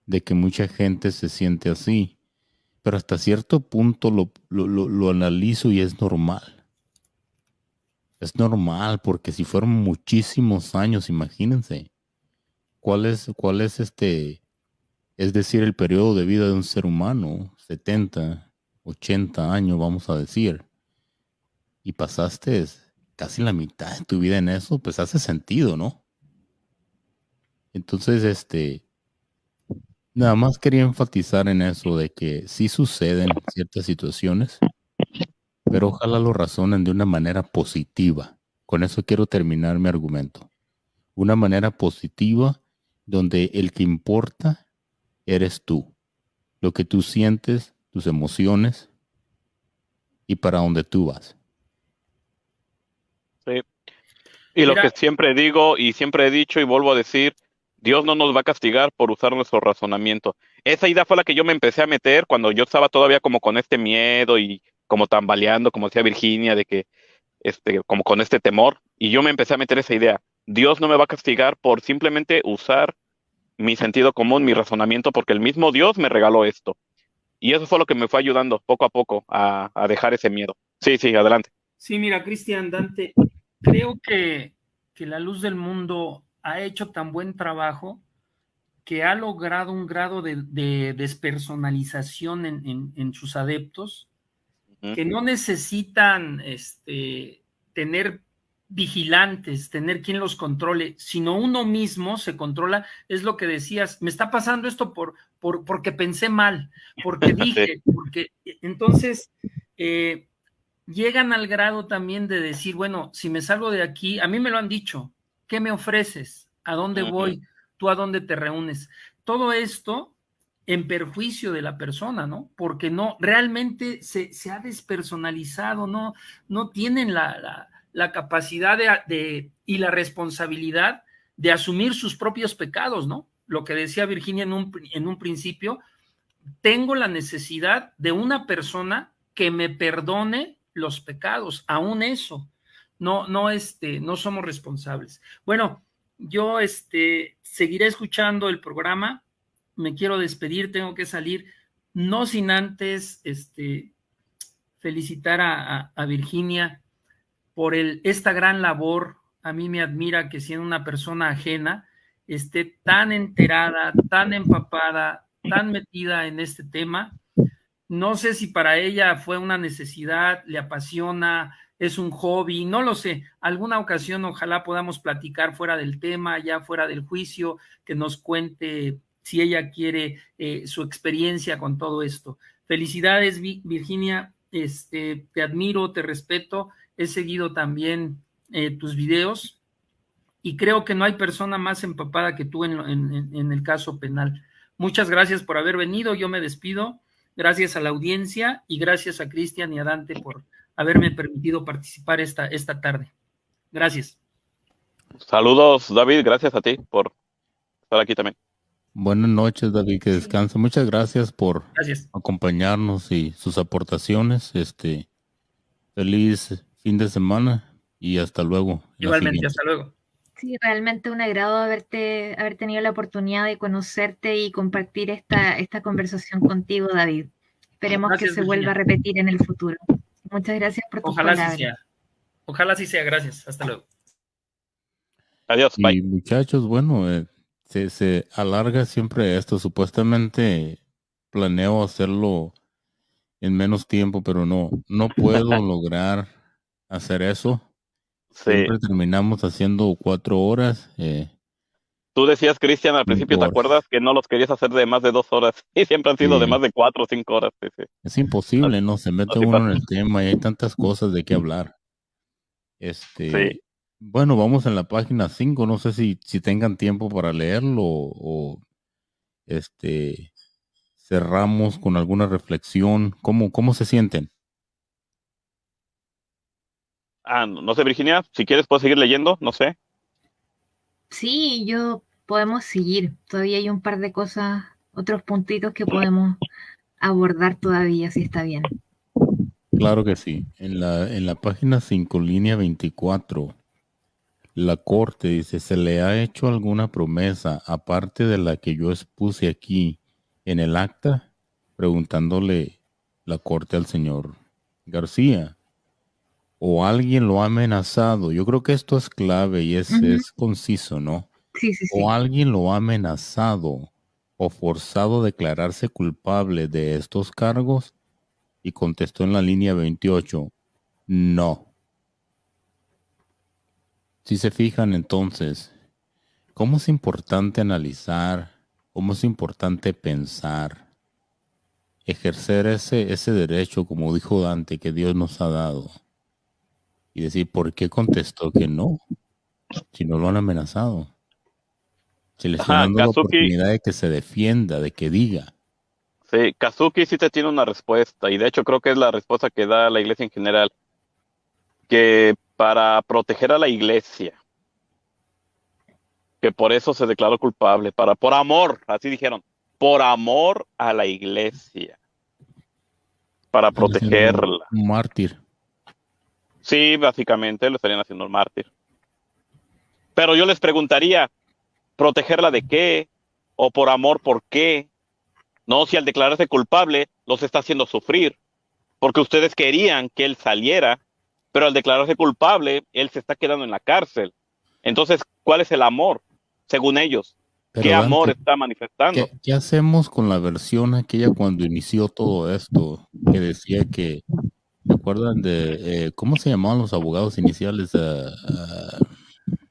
de que mucha gente se siente así, pero hasta cierto punto lo analizo y es normal. Es normal porque si fueron muchísimos años, imagínense, ¿cuál es es decir, el periodo de vida de un ser humano? 70, 80 años, vamos a decir, y pasaste casi la mitad de tu vida en eso, pues hace sentido, ¿no? Entonces, nada más quería enfatizar en eso de que sí suceden ciertas situaciones, pero ojalá lo razonen de una manera positiva. Con eso quiero terminar mi argumento. Una manera positiva donde el que importa eres tú, lo que tú sientes, tus emociones y para dónde tú vas. Sí. Y lo Mira, que siempre digo y siempre he dicho y vuelvo a decir, Dios no nos va a castigar por usar nuestro razonamiento. Esa idea fue la que yo me empecé a meter cuando yo estaba todavía como con este miedo y como tambaleando, como decía Virginia, de que como con este temor, y yo me empecé a meter esa idea. Dios no me va a castigar por simplemente usar mi sentido común, mi razonamiento, porque el mismo Dios me regaló esto. Y eso fue lo que me fue ayudando poco a poco a dejar ese miedo. Sí, sí, adelante. sí, mira, Cristian, Dante, creo que la luz del mundo ha hecho tan buen trabajo que ha logrado un grado de despersonalización en sus adeptos, Ujú. que no necesitan tener vigilantes, tener quien los controle, sino uno mismo se controla. Es lo que decías, me está pasando esto porque pensé mal, porque Sí. dije, porque entonces llegan al grado también de decir, bueno, si me salgo de aquí, a mí me lo han dicho, ¿qué me ofreces? ¿A dónde Ujú. voy? ¿Tú a dónde te reúnes? Todo esto en perjuicio de la persona, ¿no? Porque no, realmente se ha despersonalizado, no tienen la capacidad y la responsabilidad de asumir sus propios pecados, ¿no? Lo que decía Virginia en un principio, tengo la necesidad de una persona que me perdone los pecados, aún eso. No somos responsables. Bueno, yo seguiré escuchando el programa, me quiero despedir, tengo que salir, no sin antes felicitar a Virginia por esta gran labor. A mí me admira que siendo una persona ajena esté tan enterada, tan empapada, tan metida en este tema. No sé si para ella fue una necesidad, le apasiona, es un hobby, no lo sé. Alguna ocasión ojalá podamos platicar fuera del tema, ya fuera del juicio, que nos cuente si ella quiere su experiencia con todo esto. Felicidades, Virginia, te admiro, te respeto, he seguido también tus videos y creo que no hay persona más empapada que tú en el caso penal. Muchas gracias por haber venido, yo me despido, gracias a la audiencia y gracias a Cristian y a Dante por haberme permitido participar esta tarde. Gracias. Saludos, David, gracias a ti por estar aquí también. Buenas noches, David, que Sí. descansa. Muchas gracias por Gracias. acompañarnos y sus aportaciones. Feliz fin de semana y hasta luego en la Igualmente, siguiente. hasta luego. Sí, realmente un agrado haber tenido la oportunidad de conocerte y compartir esta conversación contigo, David. Esperemos que Gracias, se vuelva a Virginia. repetir en el futuro. Muchas gracias por tus Ojalá sí palabras. sea. Ojalá sí sea. Gracias. Hasta luego. Adiós, bye. Y muchachos, bueno, se alarga siempre esto. Supuestamente planeo hacerlo en menos tiempo, pero no puedo lograr hacer eso. Sí. Siempre terminamos haciendo 4 horas, Tú decías, Cristian, al principio, 5 ¿te horas. acuerdas? Que no los querías hacer de más de 2 horas. Y siempre han sido de Sí, más de 4 o 5 horas. Sí, sí. es imposible, ¿no? Se mete Así uno pasa. en el tema y hay tantas cosas de qué hablar. Sí. Bueno, vamos en la página 5. No sé si tengan tiempo para leerlo o este, cerramos con alguna reflexión. ¿Cómo se sienten? No sé, Virginia, si quieres puedes seguir leyendo, no sé. Sí, podemos seguir. Todavía hay un par de cosas otros puntitos que podemos abordar todavía, si está bien. Claro que sí. En la página 5, línea 24, la Corte dice, ¿se le ha hecho alguna promesa aparte de la que yo expuse aquí en el acta? Preguntándole la Corte al señor García. ¿O alguien lo ha amenazado? Yo creo que esto es clave y es conciso, ¿no? Sí, sí, ¿O sí. alguien lo ha amenazado o forzado a declararse culpable de estos cargos? Y contestó en la línea 28, no. Si se fijan entonces, ¿cómo es importante analizar? ¿Cómo es importante pensar? Ejercer ese derecho, como dijo Dante, que Dios nos ha dado. Y decir, ¿por qué contestó que no? Si no lo han amenazado. Si le están Ajá, dando la oportunidad de que se defienda, de que diga. sí, Kazuki sí te tiene una respuesta, y de hecho creo que es la respuesta que da la iglesia en general, que para proteger a la iglesia, que por eso se declaró culpable, por amor, así dijeron, por amor a la iglesia, para Están haciendo protegerla. un mártir. Sí, básicamente lo estarían haciendo un mártir. Pero yo les preguntaría, ¿protegerla de qué? ¿O por amor por qué? No, si al declararse culpable los está haciendo sufrir, porque ustedes querían que él saliera, pero al declararse culpable, él se está quedando en la cárcel. Entonces, ¿cuál es el amor, según ellos? ¿Qué Pero amor Dante, está manifestando? ¿qué hacemos con la versión aquella cuando inició todo esto? Que decía que, ¿se acuerdan de cómo se llamaban los abogados iniciales?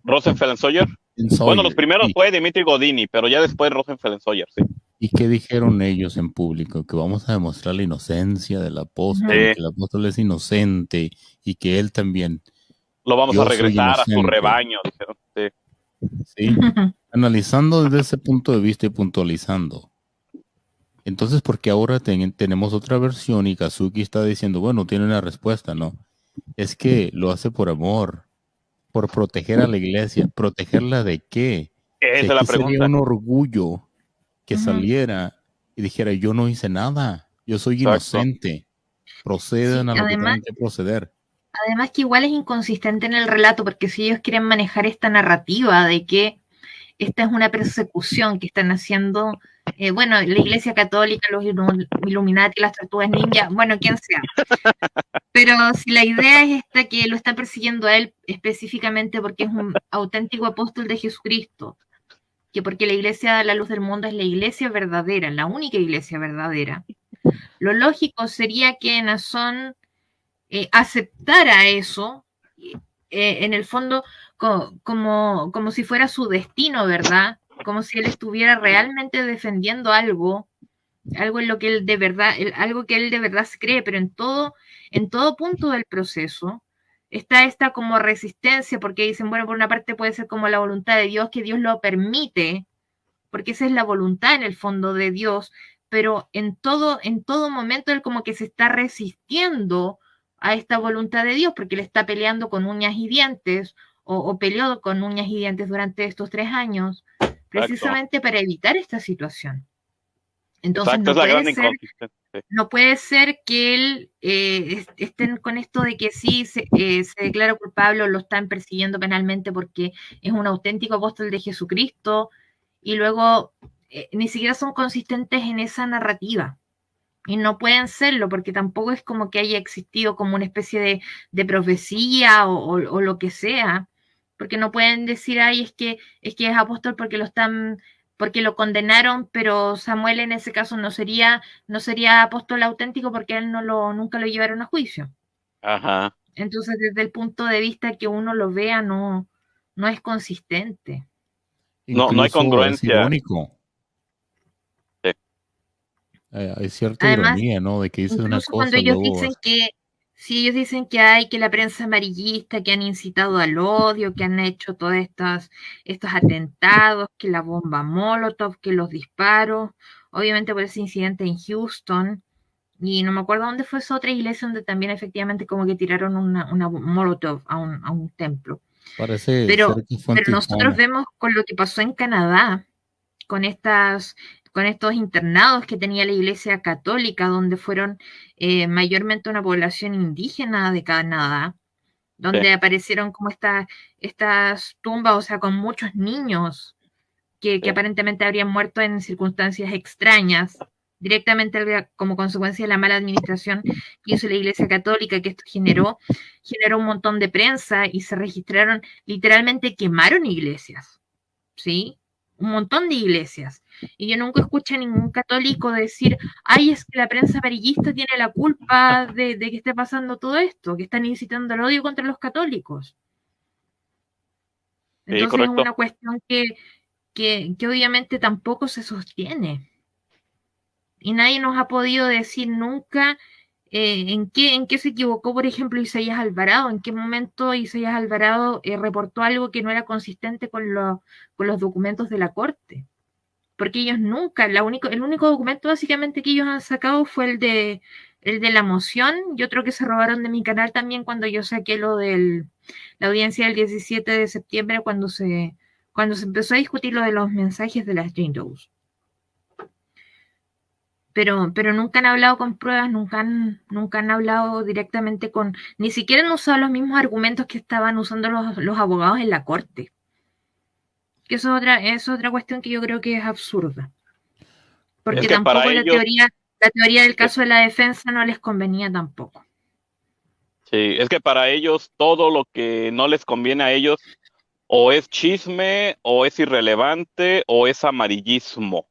Rosenfeld and Sawyer. Bueno, los Sawyer. primeros Sí. fue Dimitri Godini, pero ya después Rosenfeld and Sawyer, sí. ¿Y qué dijeron ellos en público? Que vamos a demostrar la inocencia del apóstol, Sí, que el apóstol es inocente y que él también, lo vamos a yo soy regresar a su inocente. rebaño, dijeron. Sí. ¿Sí? Analizando desde ese punto de vista y puntualizando. Entonces, porque ahora tenemos otra versión y Kazuki está diciendo, bueno, tiene una respuesta, ¿no? Es que lo hace por amor, por proteger a la iglesia. ¿Protegerla de qué? Si Esa es la aquí sería pregunta. un orgullo que saliera y dijera, yo no hice nada, yo soy Exacto. inocente, procedan Sí, a lo que tengan que proceder. además que igual es inconsistente en el relato, porque si ellos quieren manejar esta narrativa de que esta es una persecución que están haciendo, bueno, la Iglesia Católica, los Illuminati, las Tortugas Ninja, bueno, quien sea. Pero si la idea es esta, que lo están persiguiendo a él específicamente porque es un auténtico apóstol de Jesucristo, que porque la Iglesia de la Luz del Mundo es la iglesia verdadera, la única iglesia verdadera, lo lógico sería que Nazón aceptara eso, en el fondo como si fuera su destino, ¿verdad? Como si él estuviera realmente defendiendo algo en lo que él de verdad, algo que él de verdad se cree, pero en todo punto del proceso está esta como resistencia, porque dicen, bueno, por una parte puede ser como la voluntad de Dios, que Dios lo permite, porque esa es la voluntad en el fondo de Dios, pero en todo momento él como que se está resistiendo a esta voluntad de Dios, porque le está peleando con uñas y dientes, o peleó con uñas y dientes durante estos 3 años, precisamente para evitar esta situación. Entonces Exacto, es la gran inconsistencia. no puede ser que él estén con esto de que sí se declara culpable o lo están persiguiendo penalmente porque es un auténtico apóstol de Jesucristo, y luego ni siquiera son consistentes en esa narrativa. Y no pueden serlo porque tampoco es como que haya existido como una especie de profecía o lo que sea, porque no pueden decir, ay, es apóstol porque porque lo condenaron, pero Samuel en ese caso no sería apóstol auténtico porque él nunca lo llevaron a juicio. Ajá. Entonces, desde el punto de vista que uno lo vea, no es consistente. No hay Incluso es congruencia. irónico. Sí. Hay cierta Además, ironía, ¿no? De que dices una incluso cuando cosa, ellos luego... dicen si ellos dicen que hay que la prensa amarillista, que han incitado al odio, que han hecho todos estos atentados, que la bomba Molotov, que los disparos, obviamente por ese incidente en Houston, y no me acuerdo dónde fue esa otra iglesia donde también efectivamente como que tiraron una Molotov a un templo. Parece Pero ser que fue en nosotros Tijuana. vemos con lo que pasó en Canadá, con estos internados que tenía la Iglesia Católica, donde fueron mayormente una población indígena de Canadá, donde aparecieron como estas tumbas, o sea, con muchos niños que aparentemente habrían muerto en circunstancias extrañas, directamente como consecuencia de la mala administración que hizo la Iglesia Católica, que esto generó un montón de prensa y se registraron, literalmente quemaron iglesias, ¿sí? Un montón de iglesias. Y yo nunca escuché a ningún católico decir, ay, es que la prensa amarillista tiene la culpa de que esté pasando todo esto, que están incitando el odio contra los católicos. Entonces es una cuestión que obviamente tampoco se sostiene. Y nadie nos ha podido decir nunca en qué se equivocó, por ejemplo, Isaías Alvarado, en qué momento Isaías Alvarado reportó algo que no era consistente con los documentos de la Corte. Porque ellos nunca, el único documento básicamente que ellos han sacado fue el de la moción y otro que se robaron de mi canal también cuando yo saqué lo de la audiencia del 17 de septiembre cuando se empezó a discutir lo de los mensajes de las Jane Does. Pero nunca han hablado con pruebas, nunca han hablado directamente ni siquiera han usado los mismos argumentos que estaban usando los abogados en la corte. Que eso es otra cuestión que yo creo que es absurda. Porque tampoco la teoría del caso de la defensa no les convenía tampoco. Sí, es que para ellos todo lo que no les conviene a ellos o es chisme, o es irrelevante, o es amarillismo.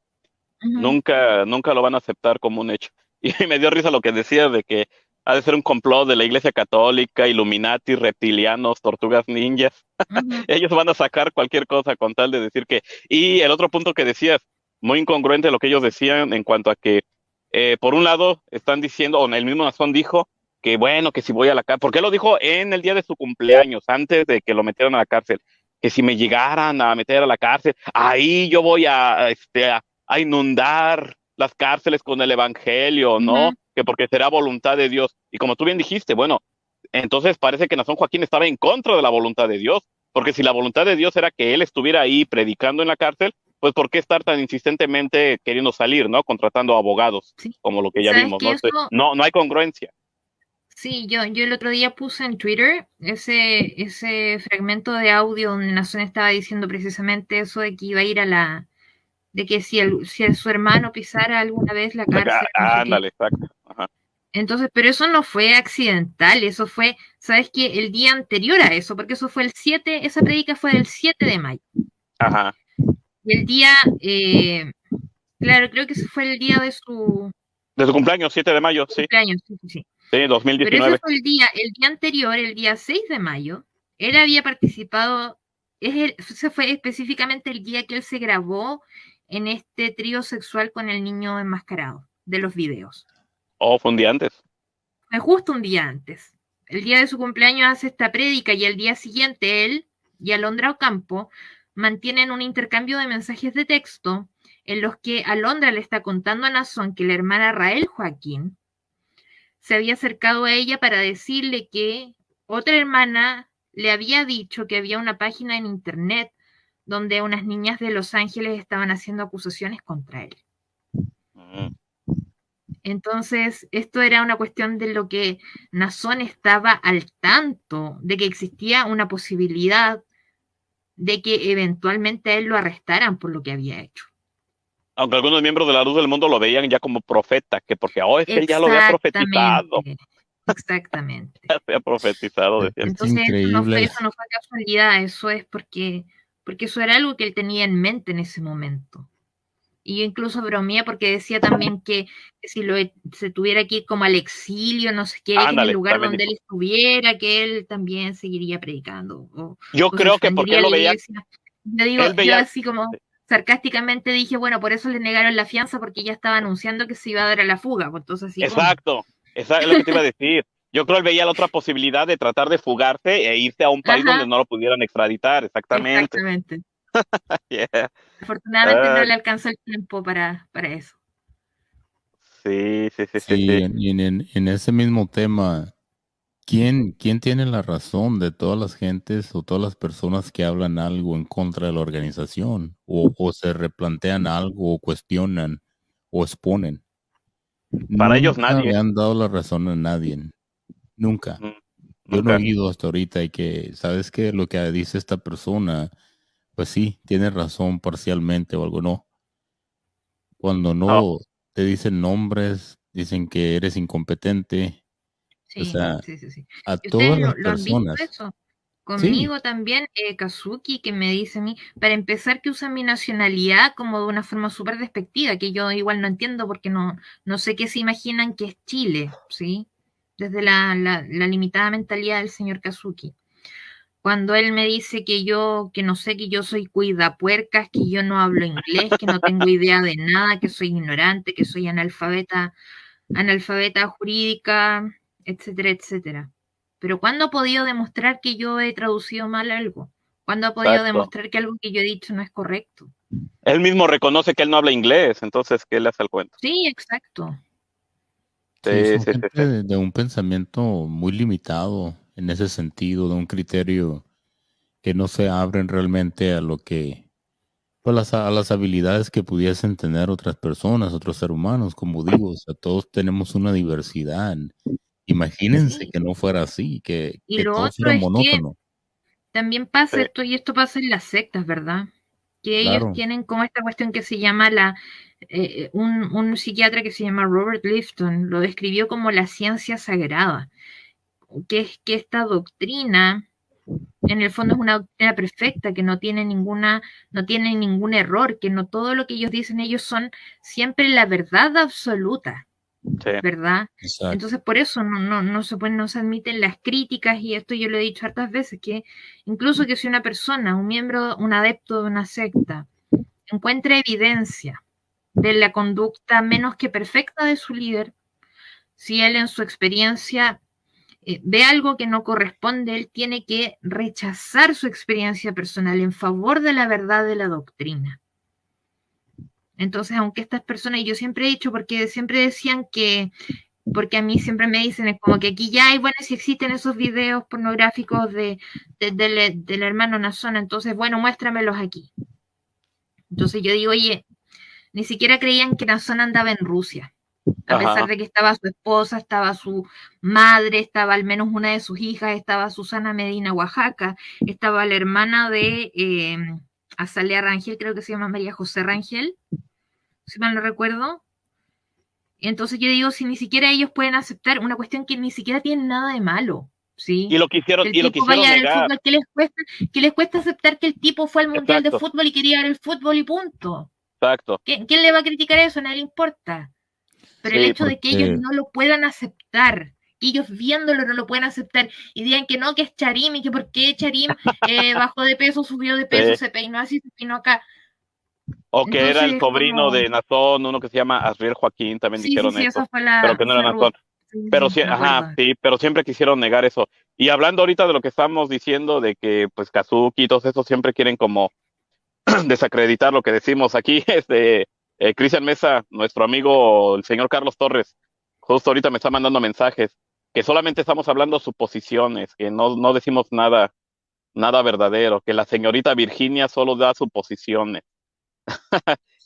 Nunca lo van a aceptar como un hecho. Y me dio risa lo que decías de que ha de ser un complot de la Iglesia Católica, Illuminati, reptilianos, tortugas ninjas. Ellos van a sacar cualquier cosa con tal de decir que... Y el otro punto que decías, muy incongruente lo que ellos decían en cuanto a que, por un lado, están diciendo, o el mismo Nazón dijo, que bueno, que si voy a la cárcel, porque él lo dijo en el día de su cumpleaños, antes de que lo metieran a la cárcel, que si me llegaran a meter a la cárcel, ahí yo voy a inundar las cárceles con el evangelio, ¿no? Que porque será voluntad de Dios. Y como tú bien dijiste, bueno, entonces parece que Nazón Joaquín estaba en contra de la voluntad de Dios, porque si la voluntad de Dios era que él estuviera ahí predicando en la cárcel, pues ¿por qué estar tan insistentemente queriendo salir, ¿no? Contratando abogados, como lo que ya vimos, ¿no? Eso... No hay congruencia. Sí, yo el otro día puse en Twitter ese fragmento de audio donde Nazón estaba diciendo precisamente eso de que iba a ir de que si su hermano pisara alguna vez la cárcel. Ándale, exacto. Ajá. Entonces, pero eso no fue accidental, eso fue, ¿sabes qué? El día anterior a eso, porque eso fue esa prédica fue del 7 de mayo. Ajá. Y el día, claro, creo que ese fue el día de su cumpleaños, 7 de mayo, sí. Cumpleaños, sí. Sí, 2019. Pero ese fue el día anterior, el día 6 de mayo, él había participado, ese fue específicamente el día que él se grabó en este trío sexual con el niño enmascarado de los videos. Oh, fue un día antes. Fue justo un día antes. El día de su cumpleaños hace esta prédica y el día siguiente él y Alondra Ocampo mantienen un intercambio de mensajes de texto en los que Alondra le está contando a Nazón que la hermana Rael Joaquín se había acercado a ella para decirle que otra hermana le había dicho que había una página en internet donde unas niñas de Los Ángeles estaban haciendo acusaciones contra él. Entonces, esto era una cuestión de lo que Nazón estaba al tanto, de que existía una posibilidad de que eventualmente a él lo arrestaran por lo que había hecho. Aunque algunos miembros de la Luz del Mundo lo veían ya como profeta, que porque es que él ya lo había profetizado. Exactamente. Ya se había profetizado, decía. Entonces, eso no fue casualidad, eso es porque eso era algo que él tenía en mente en ese momento. Y yo incluso bromeé porque decía también que si se tuviera que ir como al exilio, no sé qué, que en el lugar donde él estuviera, que él también seguiría predicando. Yo creo que porque él lo veía. Yo así como sarcásticamente dije, bueno, por eso le negaron la fianza, porque ya estaba anunciando que se iba a dar a la fuga. Pues entonces, así exacto, es lo que te iba a decir. Yo creo que él veía la otra posibilidad de tratar de fugarse e irse a un país donde no lo pudieran extraditar, exactamente. Yeah. Afortunadamente no le alcanzó el tiempo para eso. Sí. Y en ese mismo tema, ¿Quién tiene la razón de todas las gentes o todas las personas que hablan algo en contra de la organización o se replantean algo o cuestionan o exponen? Para ellos Nunca le nadie. han dado la razón a nadie. Nunca. Mm, Yo no he Nunca. oído hasta ahorita y que, ¿sabes qué? Lo que dice esta persona, pues sí, tiene razón parcialmente o algo, no. Cuando No, no te dicen nombres, dicen que eres incompetente, o Sí, sea, sí, sí, sí. a ¿Y ustedes todas las lo han visto personas. eso? Sí, Conmigo también, Kazuki, que me dice a mí, para empezar, que usa mi nacionalidad como de una forma súper despectiva, que yo igual no entiendo porque no sé qué se imaginan que es Chile, ¿sí? Desde la limitada mentalidad del señor Kazuki. Cuando él me dice que no sé, que yo soy cuidapuercas, que yo no hablo inglés, que no tengo idea de nada, que soy ignorante, que soy analfabeta jurídica, etcétera, etcétera. Pero ¿cuándo ha podido demostrar que yo he traducido mal algo? ¿Cuándo ha podido exacto. demostrar que algo que yo he dicho no es correcto? Él mismo reconoce que él no habla inglés, entonces, ¿qué le hace el cuento? Sí, exacto. sí, Sí, son sí, sí, gente sí. de un pensamiento muy limitado en ese sentido, de un criterio que no se abren realmente a lo que, pues a las habilidades que pudiesen tener otras personas, otros seres humanos, como digo, o sea, todos tenemos una diversidad. Imagínense Sí. que no fuera así, Y que lo todo otro fuera es que monótono. también pasa Sí. esto, y esto pasa en las sectas, ¿verdad? Que ellos Claro, tienen como esta cuestión que se llama un psiquiatra que se llama Robert Lifton lo describió como la ciencia sagrada, que es que esta doctrina en el fondo es una doctrina perfecta, que no tiene ningún error, que no todo lo que ellos dicen ellos son siempre la verdad absoluta, Sí. ¿verdad? exacto. Entonces por eso no se admiten las críticas, y esto yo lo he dicho hartas veces, que incluso que si una persona, un miembro, un adepto de una secta, encuentra evidencia de la conducta menos que perfecta de su líder, si él en su experiencia ve algo que no corresponde, él tiene que rechazar su experiencia personal en favor de la verdad de la doctrina. Entonces, aunque estas personas, y yo siempre he dicho, porque siempre decían porque a mí siempre me dicen, es como que aquí ya hay, bueno, si existen esos videos pornográficos del hermano Nazón, entonces, bueno, muéstramelos aquí. Entonces yo digo, oye, ni siquiera creían que Nazón andaba en Rusia, a pesar Ajá. de que estaba su esposa, estaba su madre, estaba al menos una de sus hijas, estaba Susana Medina, Oaxaca, estaba la hermana de Azalea Rangel, creo que se llama María José Rangel, si mal no recuerdo. Entonces yo digo, si ni siquiera ellos pueden aceptar una cuestión que ni siquiera tiene nada de malo, ¿sí? Que el Y lo tipo quisieron vaya al negar. fútbol, qué les cuesta aceptar que el tipo fue al Mundial de Exacto, Fútbol y quería ver el fútbol y punto? exacto. ¿Quién le va a criticar eso? A nadie le importa. Pero el Sí, hecho de que ellos Porque no lo puedan aceptar, que ellos viéndolo no lo puedan aceptar y digan que no, que es Charim y que por qué Charim bajó de peso, subió de peso, sí. se peinó así, se peinó acá. O que era el Entonces, sobrino como, de Nazón, uno que se llama Asriel Joaquín, también sí, sí, dijeron sí, eso, esa fue pero que no era fue Ruth. Nazón. Sí, sí, Pero sí, sí, me ajá, acuerdo. sí, pero siempre quisieron negar eso. Y hablando ahorita de lo que estamos diciendo, de que pues Kazuki y todos esos siempre quieren como desacreditar lo que decimos aquí, Cristian Mesa, nuestro amigo el señor Carlos Torres, justo ahorita me está mandando mensajes, que solamente estamos hablando suposiciones, que no decimos nada verdadero, que la señorita Virginia solo da suposiciones,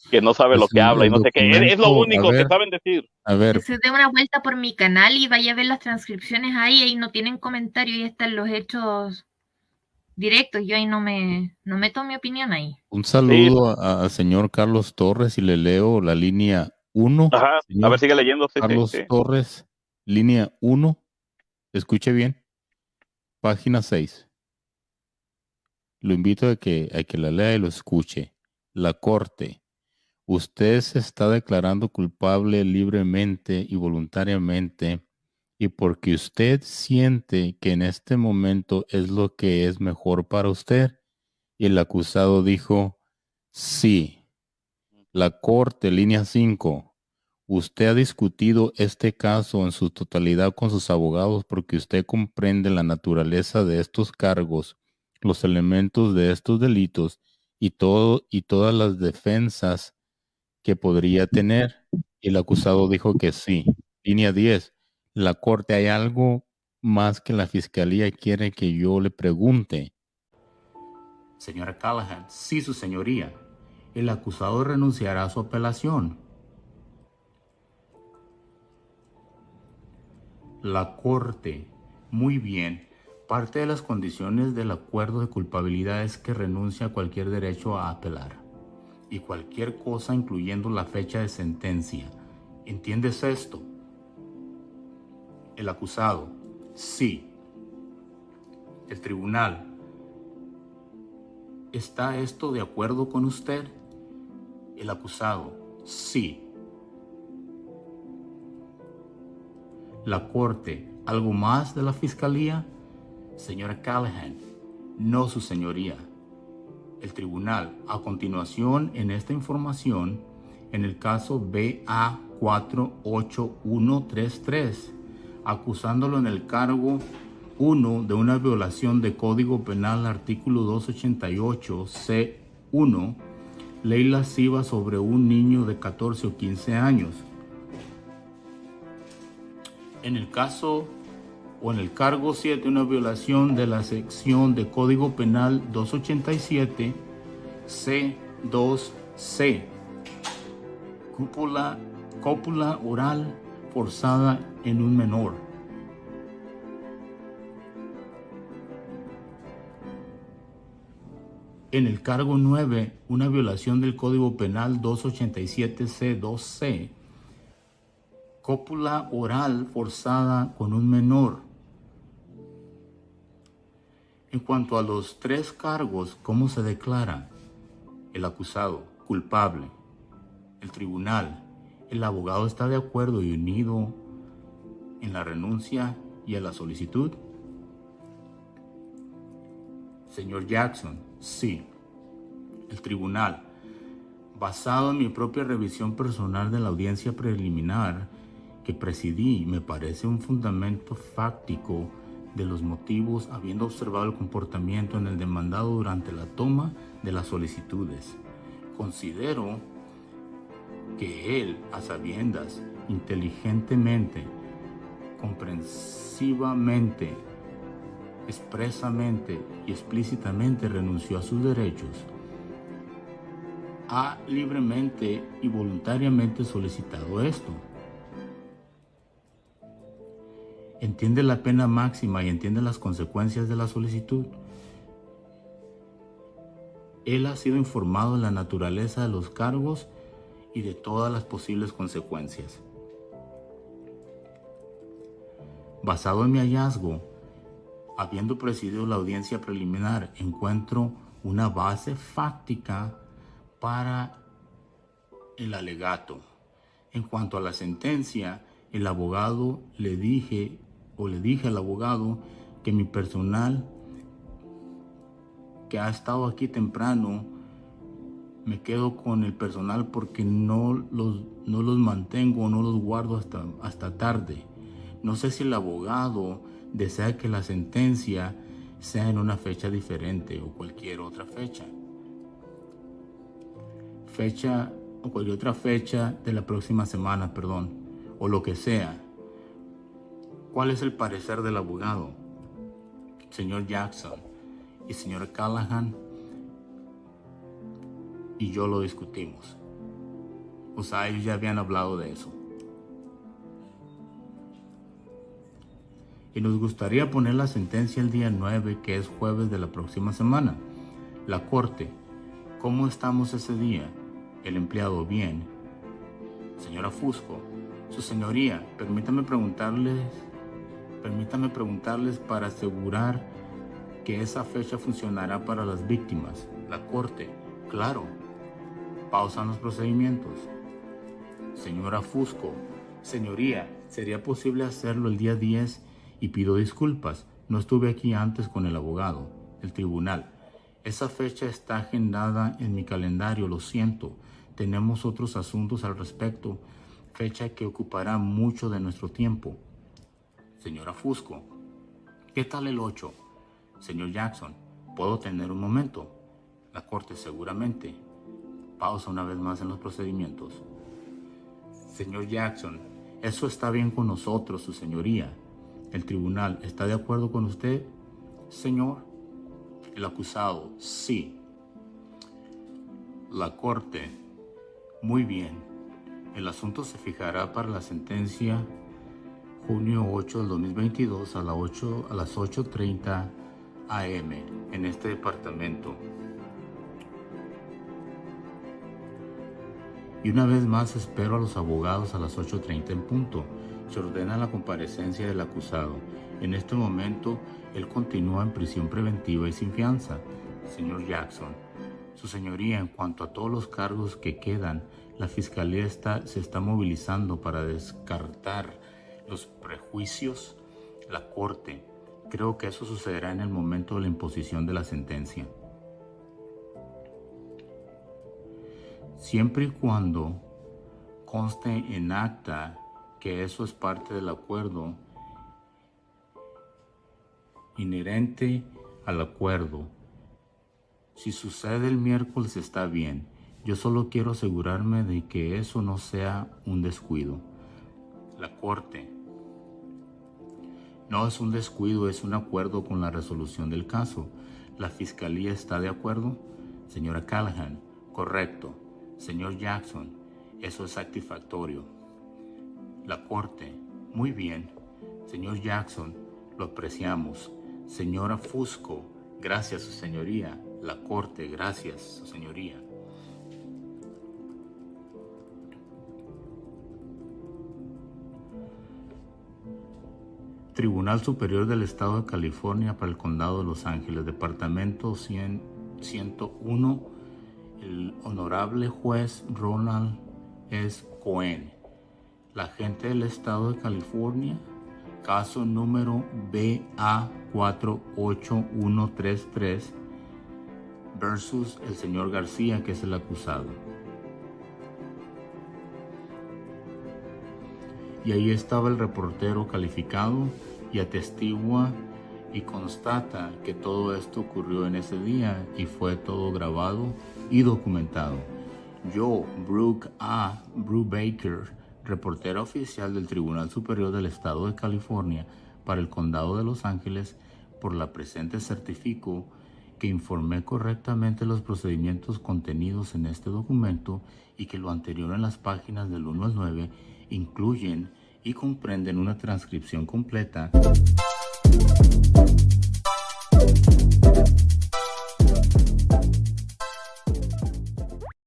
que no sabe lo pues que habla y el no sé qué. Es lo documento, único que saben decir. a Que ver, se dé una vuelta por mi canal y vaya a ver las transcripciones ahí no tienen comentario y están los hechos directos. Yo ahí no meto mi opinión ahí. un Sí, saludo al señor Carlos Torres y le leo la línea uno. ajá, a ver, Señor sigue leyendo, sí, sí, Carlos sí. Torres, línea uno. Escuche bien, página 6. Lo invito a que la lea y lo escuche. La Corte. Usted se está declarando culpable libremente y voluntariamente y porque usted siente que en este momento es lo que es mejor para usted. Y el acusado dijo, sí. La Corte, línea 5. Usted ha discutido este caso en su totalidad con sus abogados porque usted comprende la naturaleza de estos cargos, los elementos de estos delitos y todas las defensas que podría tener. Y el acusado dijo que sí. Línea 10. La corte, hay algo más que la fiscalía quiere que yo le pregunte. Señora Callahan, sí, su señoría. El acusado renunciará a su apelación. La Corte. Muy bien. Parte de las condiciones del acuerdo de culpabilidad es que renuncia a cualquier derecho a apelar y cualquier cosa incluyendo la fecha de sentencia. ¿Entiendes esto? El acusado. Sí. El tribunal. ¿Está esto de acuerdo con usted? El acusado. Sí. La Corte. ¿Algo más de la Fiscalía? Señora Callahan. No, su señoría. El tribunal. A continuación, en esta información, en el caso BA 48133, acusándolo en el cargo 1 de una violación de Código Penal artículo 288 C1, ley lasciva sobre un niño de 14 o 15 años. En el caso o en el cargo 7, una violación de la sección de Código Penal 287 C2C, cópula oral forzada en un menor. En el cargo 9, una violación del Código Penal 287 C2C, cópula oral forzada con un menor. En cuanto a los 3 cargos, ¿cómo se declara? El acusado, culpable. El tribunal, el abogado está de acuerdo y unido en la renuncia y en la solicitud. Señor Jackson, sí. El tribunal, basado en mi propia revisión personal de la audiencia preliminar que presidí, me parece un fundamento fáctico de los motivos, habiendo observado el comportamiento en el demandado durante la toma de las solicitudes. Considero que él, a sabiendas, inteligentemente, comprensivamente, expresamente y explícitamente renunció a sus derechos, ha libremente y voluntariamente solicitado esto. Entiende la pena máxima y entiende las consecuencias de la solicitud. Él ha sido informado de la naturaleza de los cargos y de todas las posibles consecuencias. Basado en mi hallazgo, habiendo presidido la audiencia preliminar, encuentro una base fáctica para el alegato. En cuanto a la sentencia, el abogado le dije al abogado que mi personal que ha estado aquí temprano, me quedo con el personal porque no los mantengo, no los guardo hasta tarde. No sé si el abogado desea que la sentencia sea en una fecha diferente o cualquier otra fecha. O cualquier otra fecha de la próxima semana, o lo que sea. ¿Cuál es el parecer del abogado? Señor Jackson y señora Callahan y yo lo discutimos. O sea, ellos ya habían hablado de eso. Y nos gustaría poner la sentencia el día 9, que es jueves de la próxima semana. La corte, ¿cómo estamos ese día? El empleado, bien. Señora Fusco, su señoría, permítame preguntarles para asegurar que esa fecha funcionará para las víctimas. La corte, claro. Pausan los procedimientos. Señora Fusco, señoría, ¿sería posible hacerlo el día 10? Y pido disculpas, no estuve aquí antes con el abogado. El tribunal, esa fecha está agendada en mi calendario, lo siento. Tenemos otros asuntos al respecto, fecha que ocupará mucho de nuestro tiempo. Señora Fusco, ¿qué tal el 8? Señor Jackson, ¿puedo tener un momento? La corte, seguramente. Pausa una vez más en los procedimientos. Señor Jackson, eso está bien con nosotros, su señoría. ¿El tribunal está de acuerdo con usted, señor? El acusado, sí. La corte, muy bien. El asunto se fijará para la sentencia junio 8 del 2022 a las 8:30 AM en este departamento. Y una vez más espero a los abogados a las 8:30 en punto. Se ordena la comparecencia del acusado. En este momento, él continúa en prisión preventiva y sin fianza. Señor Jackson, su señoría, en cuanto a todos los cargos que quedan, la fiscalía se está movilizando para descartar los prejuicios. La corte, creo que eso sucederá en el momento de la imposición de la sentencia. Siempre y cuando conste en acta que eso es parte del acuerdo inherente al acuerdo. Si sucede el miércoles está bien. Yo solo quiero asegurarme de que eso no sea un descuido. La corte. No es un descuido, es un acuerdo con la resolución del caso. ¿La fiscalía está de acuerdo? Señora Callahan, correcto. Señor Jackson, eso es satisfactorio. La corte, muy bien. Señor Jackson, lo apreciamos. Señora Fusco, gracias, su señoría. La corte, gracias, su señoría. Tribunal Superior del Estado de California para el Condado de Los Ángeles, Departamento 101, el Honorable Juez Ronald S. Cohen. La gente del Estado de California, caso número BA48133 versus el señor García, que es el acusado. Y ahí estaba el reportero calificado y atestigua y constata que todo esto ocurrió en ese día y fue todo grabado y documentado. Yo, Brooke Baker, reportera oficial del Tribunal Superior del Estado de California para el Condado de Los Ángeles, por la presente certifico que informé correctamente los procedimientos contenidos en este documento y que lo anterior en las páginas del 1 al 9 incluyen y comprenden una transcripción completa